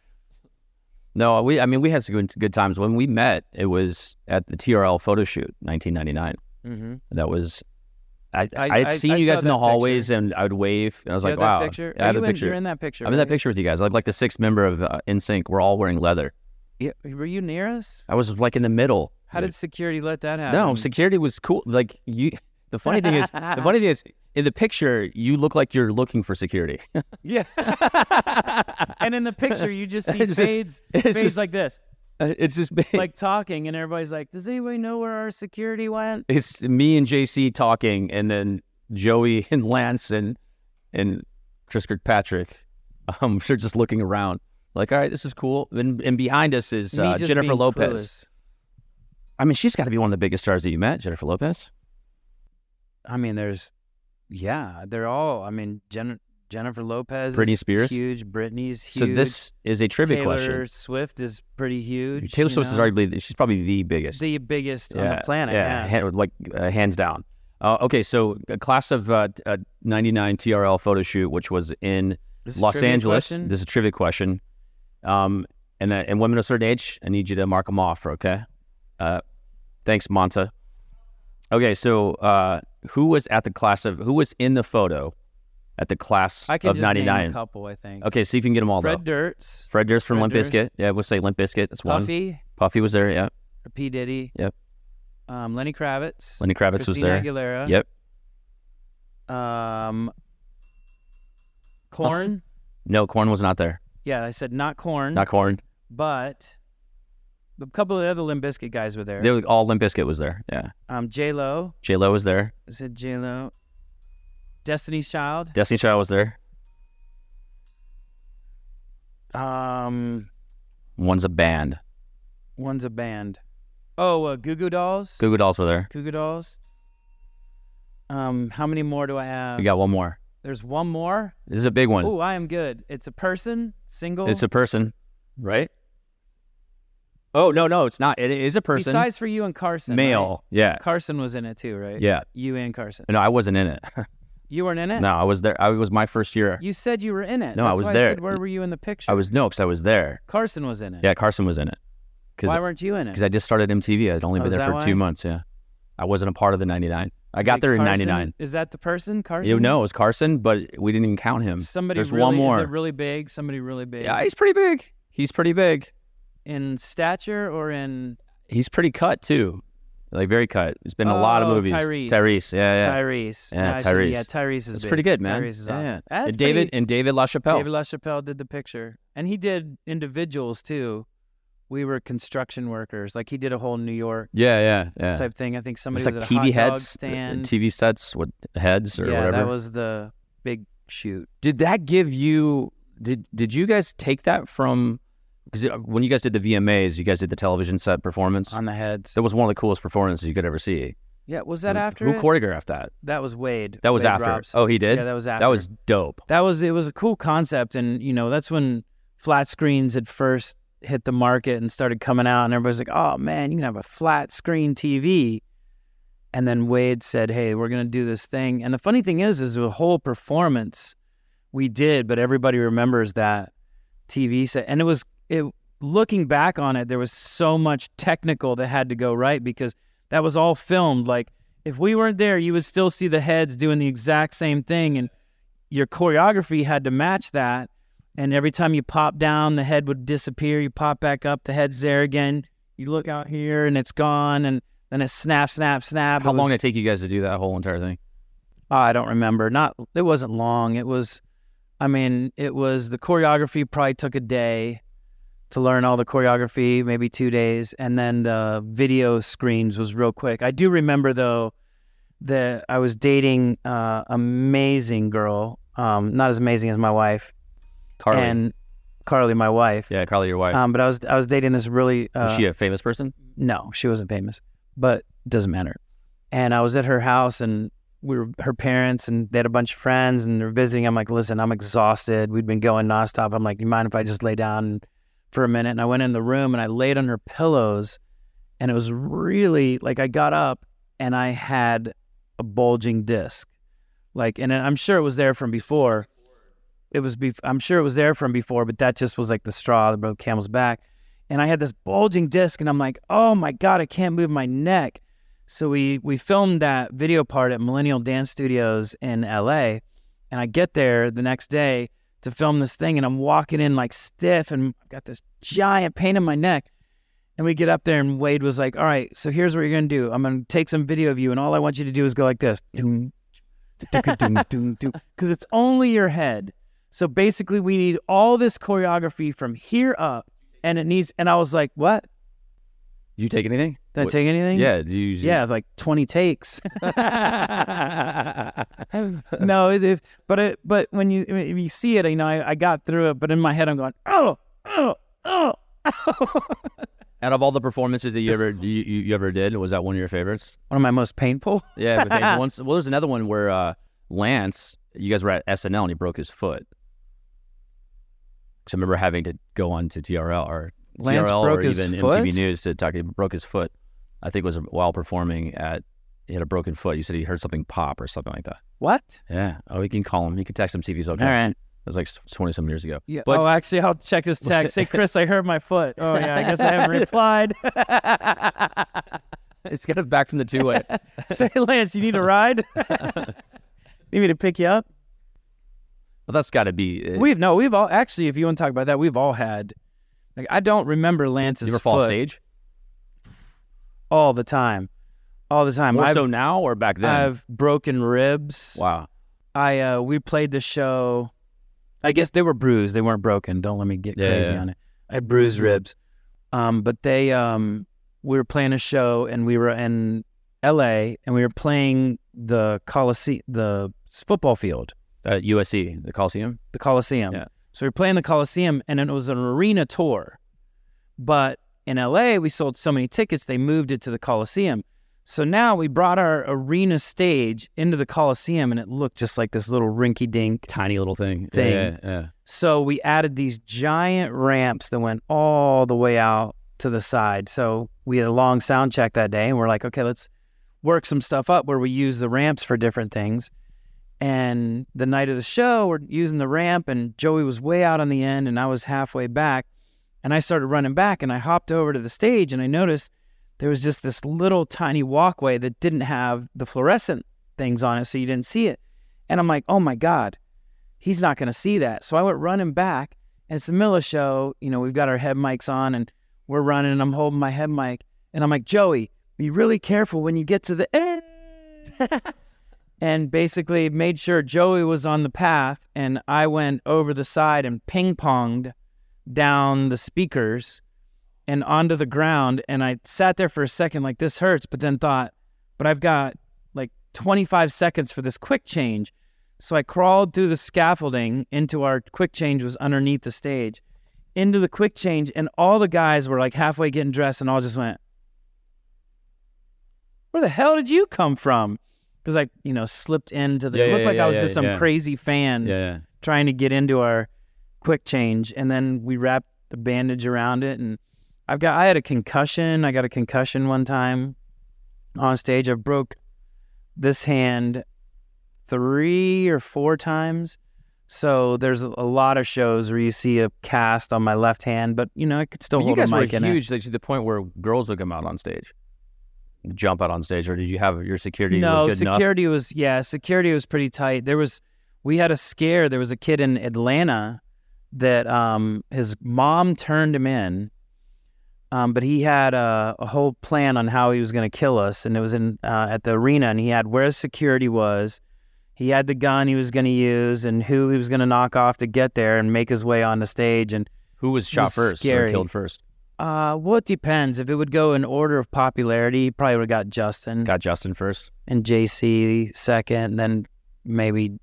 No, we had some good times. When we met, it was at the TRL photo shoot, 1999.
Mm-hmm.
That was, I had seen you
saw
guys in the
that
hallways,
picture.
and I would wave, and I was
You
like,
have that
wow.
picture?
Yeah, I have a
You're
picture.
in that picture.
I'm in that
right?
picture with you guys. I'm like the sixth member of NSYNC. We're all wearing leather.
Yeah. Were you near us?
I was like in the middle.
How did security let that happen?
No, security was cool. Like you. The funny thing is, in the picture, you look like you're looking for security.
Yeah. And in the picture, you just see
It's just-
Faydes like this,
It's just
like talking, and everybody's like, "Does anybody know where our security went?"
it's me and JC talking, and then Joey and Lance and Chris Kirkpatrick. They're just looking around, like, all right, this is cool. And behind us is
Me just
Jennifer
being
Lopez.
clueless.
I mean, she's got to be one of the biggest stars that you met, Jennifer Lopez.
I mean, they're all. I mean, Jennifer Lopez,
Britney
is
Spears?
huge. Britney's huge.
So this is a trivia
Taylor
question.
Swift is pretty huge.
Taylor
you
Swift is
know?
arguably she's probably the biggest.
the biggest on the planet. Yeah.
Hands down. Okay, so a class of 99 TRL photo shoot, which was in
This is a
Los
trivia
Angeles.
question?
This is a trivia question. And women of a certain age, I need you to mark them off, okay? Thanks, Monta. Okay, so who was in the photo at the class
I can
of
just
99?
name a couple. I think.
Okay, see if you can get them all,
Fred
though.
Durst,
Fred Durst from
Fred
Limp
Durst.
Bizkit. Yeah, we'll say Limp Bizkit. That's one.
Puffy,
Puffy was there, yeah.
P Diddy.
Yep.
Lenny Kravitz.
Lenny Kravitz was
Christina
there.
Aguilera.
Yep.
Korn.
No, Korn was not there.
Yeah, I said not Korn.
Not Korn.
But a couple of the other Limp Bizkit guys were there.
They were, all Limp Bizkit was there. Yeah.
J-Lo.
J-Lo was there.
I said J-Lo. Destiny's Child.
Destiny's Child was there. One's a band.
One's a band. Oh, Goo Goo Dolls.
Goo Goo Dolls were there.
Goo Goo Dolls. How many more do I have?
We got one more.
There's one more.
This is a big one.
Oh, I am good. It's a person, single.
It's a person, right? Oh, no, it's not. It is a person.
Besides for you and Carson.
Male.
Right?
Yeah.
Carson was in it too, right?
Yeah.
You and Carson.
No, I wasn't in it.
You weren't in it?
No, I was there. I was my first year.
You said you were in it.
No,
That's
I was
why
there.
I said, where were you in the picture?
because I was there.
Carson was in it.
Yeah, Carson was in it.
Why weren't you in it?
Because I just started MTV. I'd only been
is
there
that
for 2
why?
months, yeah. I wasn't a part of the 99. I got
Wait,
there in
Carson-
99.
Is that the person, Carson?
No, it was Carson, but we didn't even count him.
Somebody
There's
really,
one more.
Is it really big? Somebody really big?
Yeah, he's pretty big. He's pretty big.
In stature or in...
He's pretty cut, too. Like, very cut. He's been in a lot of movies.
Tyrese.
Yeah.
Tyrese.
Yeah,
I see.
Tyrese.
Yeah, Tyrese is
That's
big.
pretty good, man.
Tyrese is
Yeah.
awesome.
And David LaChapelle.
David LaChapelle did the picture. And he did individuals, too. We were construction workers. Like, he did a whole New York
Yeah.
type thing. I think somebody
It's
was
like
at a
TV
hot dog
heads,
stand.
TV sets with heads or
yeah,
whatever.
that was the big shoot.
Did that give you? Did you guys take that from? Because when you guys did the VMAs, you guys did the television set performance.
On the heads.
That was one of the coolest performances you could ever see.
Yeah, was that after
Who
it?
choreographed that?
That was Wade.
That was
Wade
after.
Robson.
Oh, he did?
Yeah, that was after.
That was dope.
It was a cool concept, and that's when flat screens had first hit the market and started coming out, and everybody's like, oh man, you can have a flat screen TV. And then Wade said, hey, we're gonna do this thing. And the funny thing is a whole performance we did, but everybody remembers that TV set. And looking back on it, there was so much technical that had to go right, because that was all filmed. Like, if we weren't there, you would still see the heads doing the exact same thing, and your choreography had to match that. And every time you pop down, the head would disappear. You pop back up, the head's there again. You look out here, and it's gone, and then it's snap, snap, snap.
How long did it take you guys to do that whole entire thing?
I don't remember. It wasn't long. It was the choreography probably took a day to learn all the choreography, maybe 2 days, and then the video screens was real quick. I do remember, though, that I was dating an amazing girl, not as amazing as my wife.
Carly.
And Carly, my wife.
Yeah, Carly, your wife.
But I was dating this really...
was she a famous person?
No, she wasn't famous, but it doesn't matter. And I was at her house, and we were her parents, and they had a bunch of friends, and they're visiting. I'm like, listen, I'm exhausted. We'd been going nonstop. I'm like, you mind if I just lay down for a minute? And I went in the room, and I laid on her pillows, and it was really, like, I got up, and I had a bulging disc. Like, and I'm sure it was there from before. I'm sure it was there from before, but that just was like the straw that broke the camel's back. And I had this bulging disc, and I'm like, oh my God, I can't move my neck. So we filmed that video part at Millennial Dance Studios in LA. And I get there the next day to film this thing, and I'm walking in like stiff, and I've got this giant pain in my neck. And we get up there, and Wade was like, all right, so here's what you're going to do. I'm going to take some video of you, and all I want you to do is go like this. Because it's only your head. So basically, we need all this choreography from here up, and I was like, what?
Did you take anything?
Did I take anything?
Yeah.
Yeah, like 20 takes. No, but when you see it, I got through it, but in my head, I'm going, oh.
Out of all the performances that you ever did, was that one of your favorites?
One of my most painful?
Yeah, but well, there's another one where Lance, you guys were at SNL, and he broke his foot. Because I remember having to go on to TRL or
Lance
TRL
broke
or
his
even
foot?
MTV News to talk. He broke his foot. I think it was while performing he had a broken foot. You said he heard something pop or something like that.
What?
Yeah. Oh, we can call him. He can text him, see if he's okay.
All right.
It was like 20-some years ago.
Yeah.
But,
Actually, I'll check his text. Say, Chris, I hurt my foot. Oh, yeah, I guess I haven't replied.
it's got it back from the two-way.
Say, Lance, you need a ride? Need me to pick you up?
Well, that's got to be...
We've all... Actually, if you want to talk about that, we've all had... Like, I don't remember Lance's
you ever fall
foot.
off stage?
All the time.
More so now or back then?
I've broken ribs.
Wow.
We played the show. I guess they were bruised. They weren't broken. Don't let me get crazy on it. I bruised ribs. But we were playing a show, and we were in LA, and we were playing the Coliseum, the football field.
USC, the Coliseum?
The Coliseum.
Yeah.
So we were playing the Coliseum, and it was an arena tour. But in LA, we sold so many tickets, they moved it to the Coliseum. So now we brought our arena stage into the Coliseum, and it looked just like this little rinky-dink
tiny little thing.
Yeah.
Yeah.
So we added these giant ramps that went all the way out to the side. So we had a long sound check that day, and we're like, okay, let's work some stuff up where we use the ramps for different things. And the night of the show, we're using the ramp, and Joey was way out on the end, and I was halfway back. And I started running back, and I hopped over to the stage, and I noticed there was just this little tiny walkway that didn't have the fluorescent things on it, so you didn't see it. And I'm like, oh my God, he's not going to see that. So I went running back, and it's the middle of the show. You know, we've got our head mics on, and we're running, and I'm holding my head mic, and I'm like, Joey, be really careful when you get to the end. And basically made sure Joey was on the path, and I went over the side and ping-ponged down the speakers and onto the ground. And I sat there for a second like, this hurts, but then thought, but I've got like 25 seconds for this quick change. So I crawled through the scaffolding into our quick change, was underneath the stage, into the quick change, and all the guys were like halfway getting dressed and all just went, where the hell did you come from? Because I, you know, slipped into the, it looked like I was just some crazy fan trying to get into our quick change. And then we wrapped a bandage around it. And I had a concussion. I got a concussion one time on stage. I broke this hand 3 or 4 times. So there's a lot of shows where you see a cast on my left hand, but you know, I could still hold a mic in it.
You guys were huge, like, to the point where girls would come out on stage. Jump out on stage, or did you have your security?
No,
was good
security
enough?
Security was pretty tight. We had a scare. There was a kid in Atlanta that his mom turned him in, but he had a whole plan on how he was going to kill us, and it was in at the arena, and he had where security was. He had the gun he was going to use, and who he was going to knock off to get there and make his way on the stage. And
who was shot first or killed first?
Well, it depends. If it would go in order of popularity, he probably would have got Justin.
Got Justin first.
And JC second, and then maybe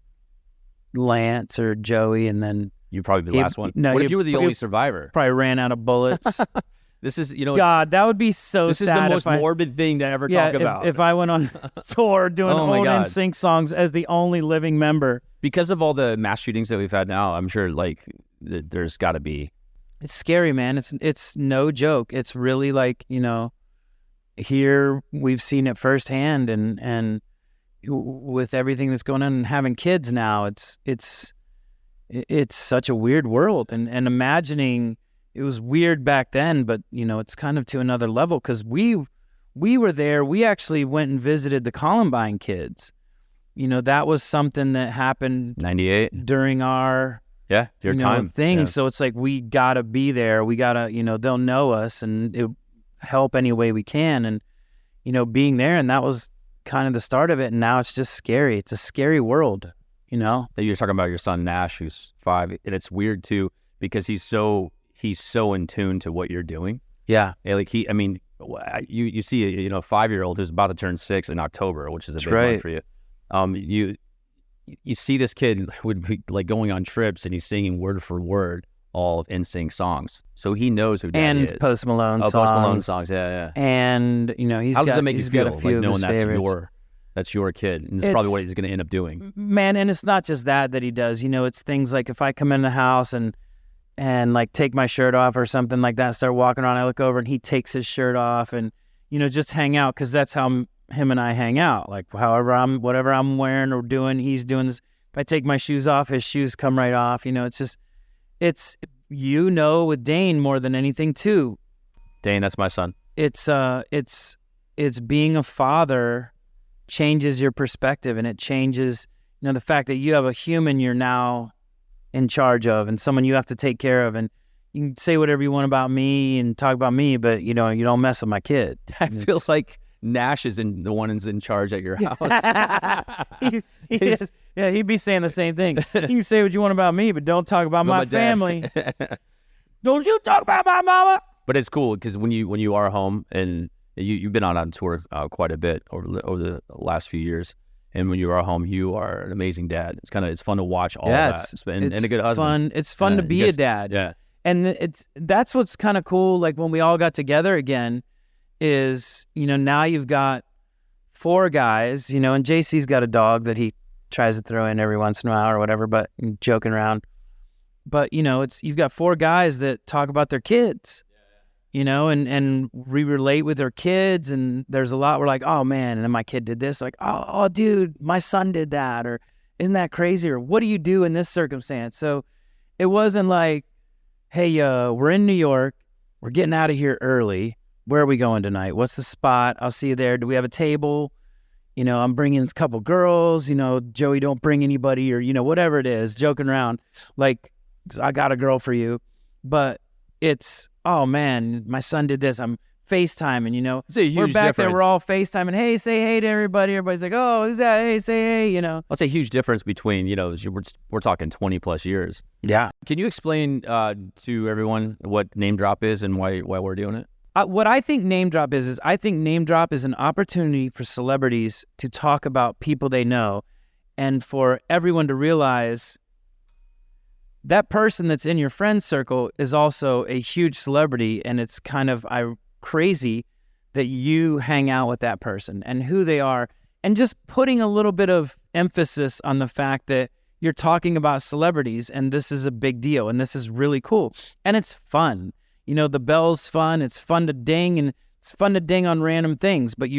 Lance or Joey, and then...
You'd probably be the last one. No, what if you were the only survivor?
Probably ran out of bullets.
This is, you know...
God, that would be so sad.
This is the most morbid thing to ever talk about.
If I went on tour doing old NSYNC songs as the only living member.
Because of all the mass shootings that we've had now, I'm sure, like, there's got to be...
It's scary, man. It's no joke. It's really like, you know, here we've seen it firsthand, and with everything that's going on and having kids now, it's such a weird world. And imagining it was weird back then, but you know, it's kind of to another level because we were there. We actually went and visited the Columbine kids. You know, that was something that happened
98
during our
your time
thing.
Yeah.
So it's like we gotta be there. We gotta, you know, they'll know us and it help any way we can. And you know, being there, and that was kind of the start of it. And now it's just scary. It's a scary world. You know,
you're talking about your son Nash, who's 5, and it's weird too because he's so in tune to what you're doing.
Yeah,
like you see a 5-year-old who's about to turn 6 in October, which is a big one for you. You see this kid would be like going on trips and he's singing word for word all of NSYNC songs, so he knows who Daddy is.
And Post Malone songs.
Post Malone songs, yeah.
And you know,
how does it make you feel,
got a few
like knowing
favorites.
that's your kid, and it's probably what he's going to end up doing.
Man, and it's not just that he does. You know, it's things like if I come in the house and like take my shirt off or something like that, start walking around, I look over and he takes his shirt off, and you know, just hang out because that's how him and I hang out. Like whatever I'm wearing or doing, he's doing this. If I take my shoes off, his shoes come right off. You know, it's just, you know, with Dane more than anything too.
Dane, that's my son.
It's being a father changes your perspective, and it changes, you know, the fact that you have a human you're now in charge of and someone you have to take care of, and you can say whatever you want about me and talk about me, but you know, you don't mess with my kid.
I feel like Nash is the one who's in charge at your house.
He'd be saying the same thing. You can say what you want about me, but don't talk about my family. Don't you talk about my mama.
But it's cool because when you are home, and you've been on tour quite a bit over the last few years, and when you are home, you are an amazing dad. It's fun to watch all that, and a good husband.
It's fun to be a dad.
Yeah,
and that's what's kind of cool. Like when we all got together again, is, you know, now you've got 4 guys, you know, and JC's got a dog that he tries to throw in every once in a while or whatever, but joking around. But, you know, you've got 4 guys that talk about their kids, and we relate with our kids, and there's a lot we're like, oh man, and then my kid did this, like, oh dude, my son did that, or isn't that crazy, or what do you do in this circumstance? So it wasn't like, hey, we're in New York, we're getting out of here early, where are we going tonight? What's the spot? I'll see you there. Do we have a table? I'm bringing a couple girls, Joey, don't bring anybody, or, whatever it is, joking around, like, I got a girl for you. But it's, oh man, my son did this. I'm FaceTiming,
It's a huge
we're back there,
difference.
we're all FaceTiming. Hey, say hey to everybody. Everybody's like, oh, who's that? Hey, say hey,
That's a huge difference between, we're talking 20 plus years.
Yeah.
Can you explain to everyone what name drop is and why we're doing it?
What I think name drop is I think name drop is an opportunity for celebrities to talk about people they know, and for everyone to realize that person that's in your friend circle is also a huge celebrity, and it's kind of crazy that you hang out with that person and who they are, and just putting a little bit of emphasis on the fact that you're talking about celebrities, and this is a big deal, and this is really cool, and it's fun. The bell's fun. It's fun to ding, and it's fun to ding on random things. But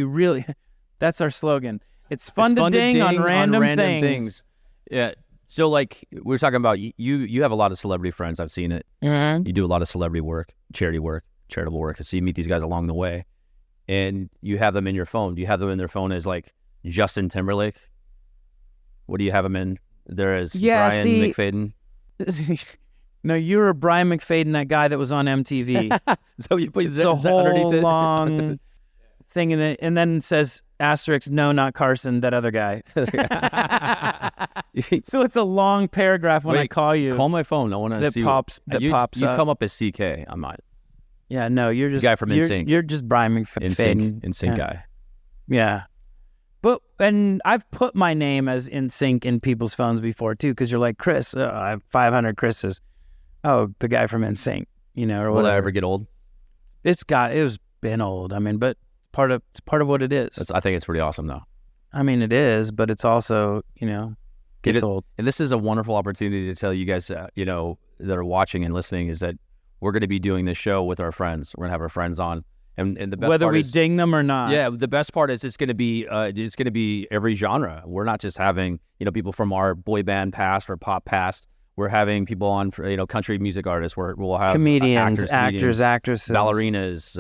that's our slogan. It's fun to ding on random things.
Yeah. So like we were talking about, you have a lot of celebrity friends. I've seen it.
Mm-hmm.
You do a lot of celebrity work, charity work, charitable work. So you meet these guys along the way, and you have them in your phone. Do you have them in their phone as like Justin Timberlake? What do you have them in? There is Brian McFayden.
No, you were Brian McFayden, that guy that was on MTV.
So you put
it's a whole long thing in it, and then it says asterisk, no, not Carson, that other guy. So it's a long paragraph when I call you.
Call my phone. I want to see
pops
you
up.
come up as CK. I'm not.
Yeah, no, you're just
the guy from NSYNC.
You're just Brian McFayden.
NSYNC guy.
Yeah. And I've put my name as NSYNC in people's phones before too, because you're like, Chris, I have 500 Chris's. Oh, the guy from NSYNC, or whatever.
Will that ever get old?
It was been old. I mean, but it's part of what it is.
I think it's pretty awesome though.
I mean, it is, but it's also, gets old.
And this is a wonderful opportunity to tell you guys, that are watching and listening, is that we're going to be doing this show with our friends. We're going to have our friends on. And the best
whether
part
we
is,
ding them or not.
Yeah, the best part is it's going to be every genre. We're not just having people from our boy band past or pop past. We're having people on for country music artists. We'll have
comedians, actors, actresses,
ballerinas,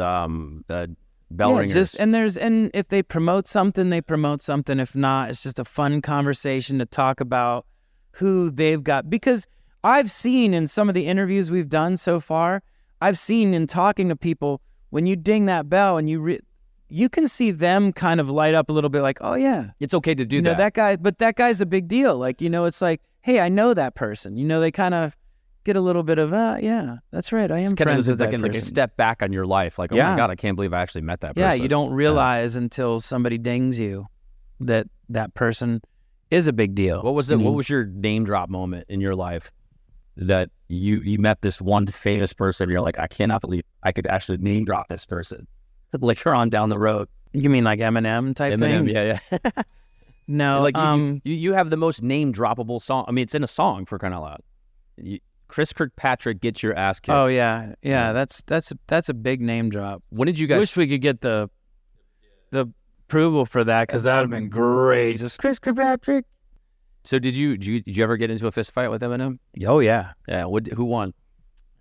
bell ringers.
And if they promote something, they promote something. If not, it's just a fun conversation to talk about who they've got. Because I've seen in some of the interviews we've done so far, I've seen in talking to people, when you ding that bell and you can see them kind of light up a little bit, like, oh yeah,
it's okay to do that.
That guy, but that guy's a big deal. Like, it's like, hey, I know that person. They kind of get a little bit of, yeah, that's right, I am friends with that person.
Like a step back on your life. Like, oh my God, I can't believe I actually met that person.
Yeah, you don't realize until somebody dings you that person is a big deal.
What was What was your name drop moment in your life that you met this one famous person? You're like, I cannot believe I could actually name drop this person. Later on down the road.
You mean like Eminem type thing?
Yeah.
No,
like you have the most name droppable song. I mean, it's in a song, for crying out loud. Chris Kirkpatrick, Get Your Ass Kicked.
Oh yeah. That's a big name drop.
When did you guys?
Wish we could get the approval for that, because that would have been great. Just Chris Kirkpatrick.
So did you ever get into a fist fight with Eminem?
Oh yeah.
Yeah. Who won?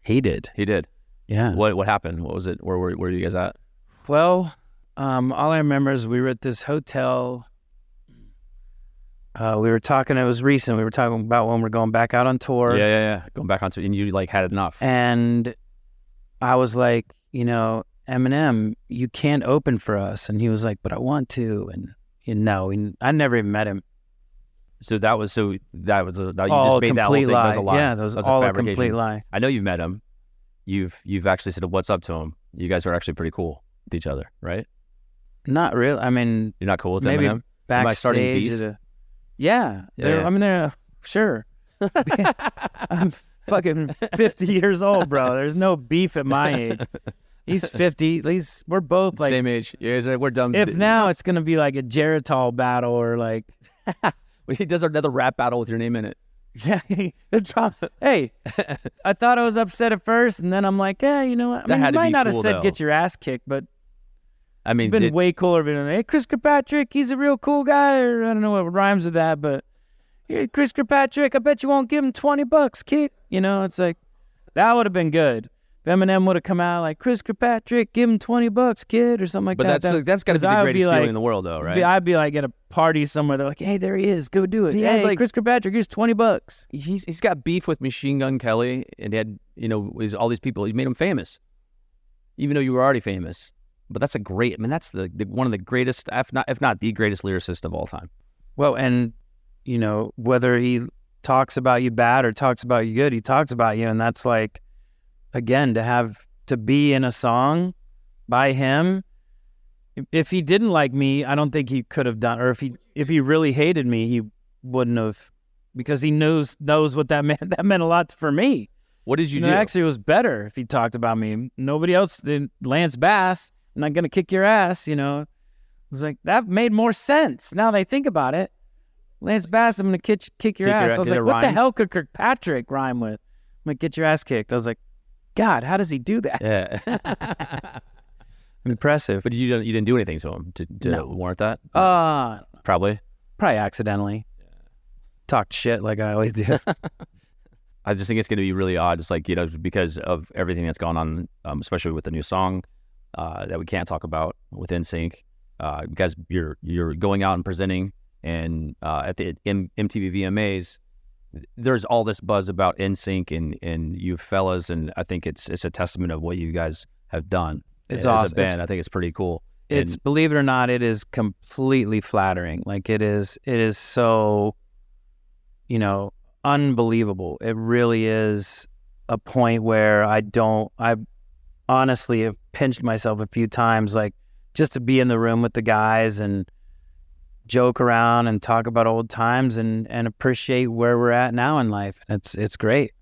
He did.
He did.
Yeah.
What happened? What was it? Where were you guys at?
Well, all I remember is we were at this hotel. We were talking, it was recent, we were talking about when we're going back out on tour.
Yeah. Going back on tour, and you had enough.
And I was like, Eminem, you can't open for us. And he was like, but I want to. And I never even met him.
So that was you just
all
made that whole thing.
lie.
That was a lie.
Yeah, that was all a complete lie.
I know you've met him. You've actually said what's up to him. You guys are actually pretty cool with each other, right?
Not really. I mean,
you're not cool with
maybe
Eminem?
Backstage.
Am I starting beef?
Yeah. I mean, they're sure. I'm fucking 50 years old, bro. There's no beef at my age. He's 50. At least we're both like
same age. Yeah, we're done.
If now it's gonna be like a Geritol battle or like
he does another rap battle with your name in it.
Yeah, hey, I thought I was upset at first, and then I'm like, yeah, you know what? I mean,
had
you
to
might
be
not
cool,
have said
though.
get your ass kicked, but
I mean,
it'd been way cooler being, hey, Chris Kirkpatrick, he's a real cool guy, or I don't know what rhymes with that, but hey, Chris Kirkpatrick, I bet you won't give him $20, kid. You know, it's like, that would have been good. If Eminem would have come out like, Chris Kirkpatrick, give him $20, kid, or something like
but
that.
that's got to be the greatest feeling in the world, though, right?
I'd be like at a party somewhere. They're like, hey, there he is. Go do it.
He had,
Hey,
like-
Chris Kirkpatrick, here's $20.
He's got beef with Machine Gun Kelly, and he had, you know, all these people. He made him famous, even though you were already famous. But that's that's the one of the greatest, if not the greatest lyricist of all time.
Well, and, you know, whether he talks about you bad or talks about you good, he talks about you. And that's like, again, to be in a song by him. If he didn't like me, I don't think he could have done, or if he really hated me, he wouldn't have, because he knows what that meant. That meant a lot for me.
What did you do?
Actually, it was better if he talked about me. Nobody else did. Lance Bass, I'm not going to kick your ass, you know. It was like, that made more sense now that I think about it. Lance Bass, I'm going to kick your ass. I was like, what the hell could Kirkpatrick rhyme with? I'm going to get your ass kicked. I was like, God, how does he do that?
Yeah.
Impressive.
But you didn't do anything to him to warrant that?
Probably accidentally. Talked shit like I always do.
I just think it's going to be really odd, just like, you know, because of everything that's gone on, especially with the new song that we can't talk about with NSYNC, because you're going out and presenting, and at the MTV VMAs, there's all this buzz about NSYNC and you fellas, and I think it's a testament of what you guys have done.
It's
as
awesome.
a band. I think it's pretty cool.
It's, believe it or not, it is completely flattering. Like it is so, you know, unbelievable. It really is a point where I honestly have pinched myself a few times, like just to be in the room with the guys and joke around and talk about old times and appreciate where we're at now in life. It's great.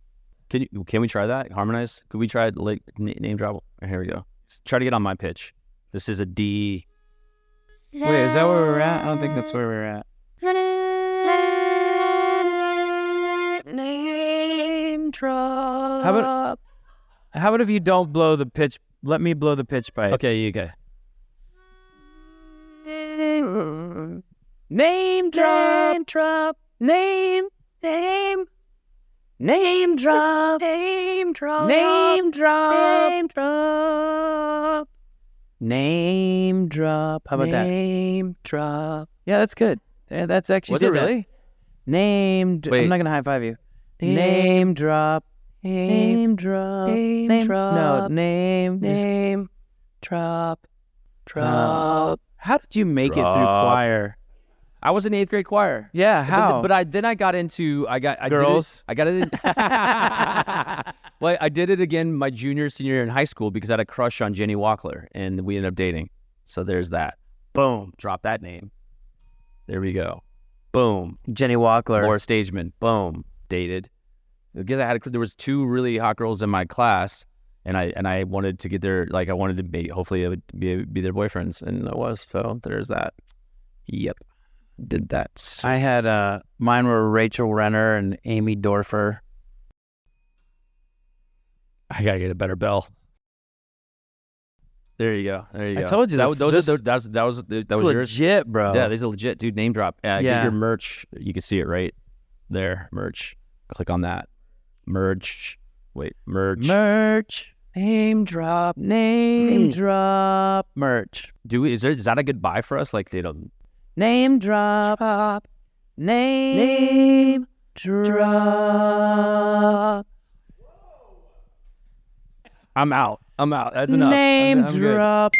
Can we try that? Harmonize? Could we try like name drop? Here we go. Try to get on my pitch. This is a D.
Wait, is that where we're at? I don't think that's where we're at.
Name drop.
How about if you don't blow the pitch? Let me blow the pitch pipe.
Okay, you go.
Name drop. Name drop.
Name drop.
Name drop.
Name drop.
Name drop. How about that?
Name drop.
Yeah, that's good. Yeah, that's actually
Was it
did that.
really?
Wait. I'm not gonna high five you. Name drop. Name drop.
Name drop.
No, name.
Name drop. Drop.
How did you make it through
Drop.
choir?
I was in 8th grade choir.
Yeah, how?
But I got into
Girls?
I got it. Well, I did it again my junior, senior year in high school because I had a crush on Jenny Walkler, and we ended up dating. So there's that. Boom. Drop that name. There we go. Boom.
Jenny Walkler.
Laura Stageman. Boom. Dated. Because there was 2 really hot girls in my class, and I wanted to get their, like, I wanted to be, hopefully it would be their boyfriends, and I was. So there's that. Yep. Did that.
I had mine were Rachel Renner and Amy Dorfer.
I gotta get a better bell. There you go. There you go.
I told you
that
that
was yours.
Legit, bro.
Yeah, these are legit, dude. Name drop. Get
Yeah.
your merch. You can see it right there. Merch. Click on that. Merch. Wait. Merch.
Merch.
Name drop.
Name drop. Merch.
Is that a good buy for us? Like, they don't.
Name drop. Name drop.
I'm out. That's enough.
Name
I'm good.
drop.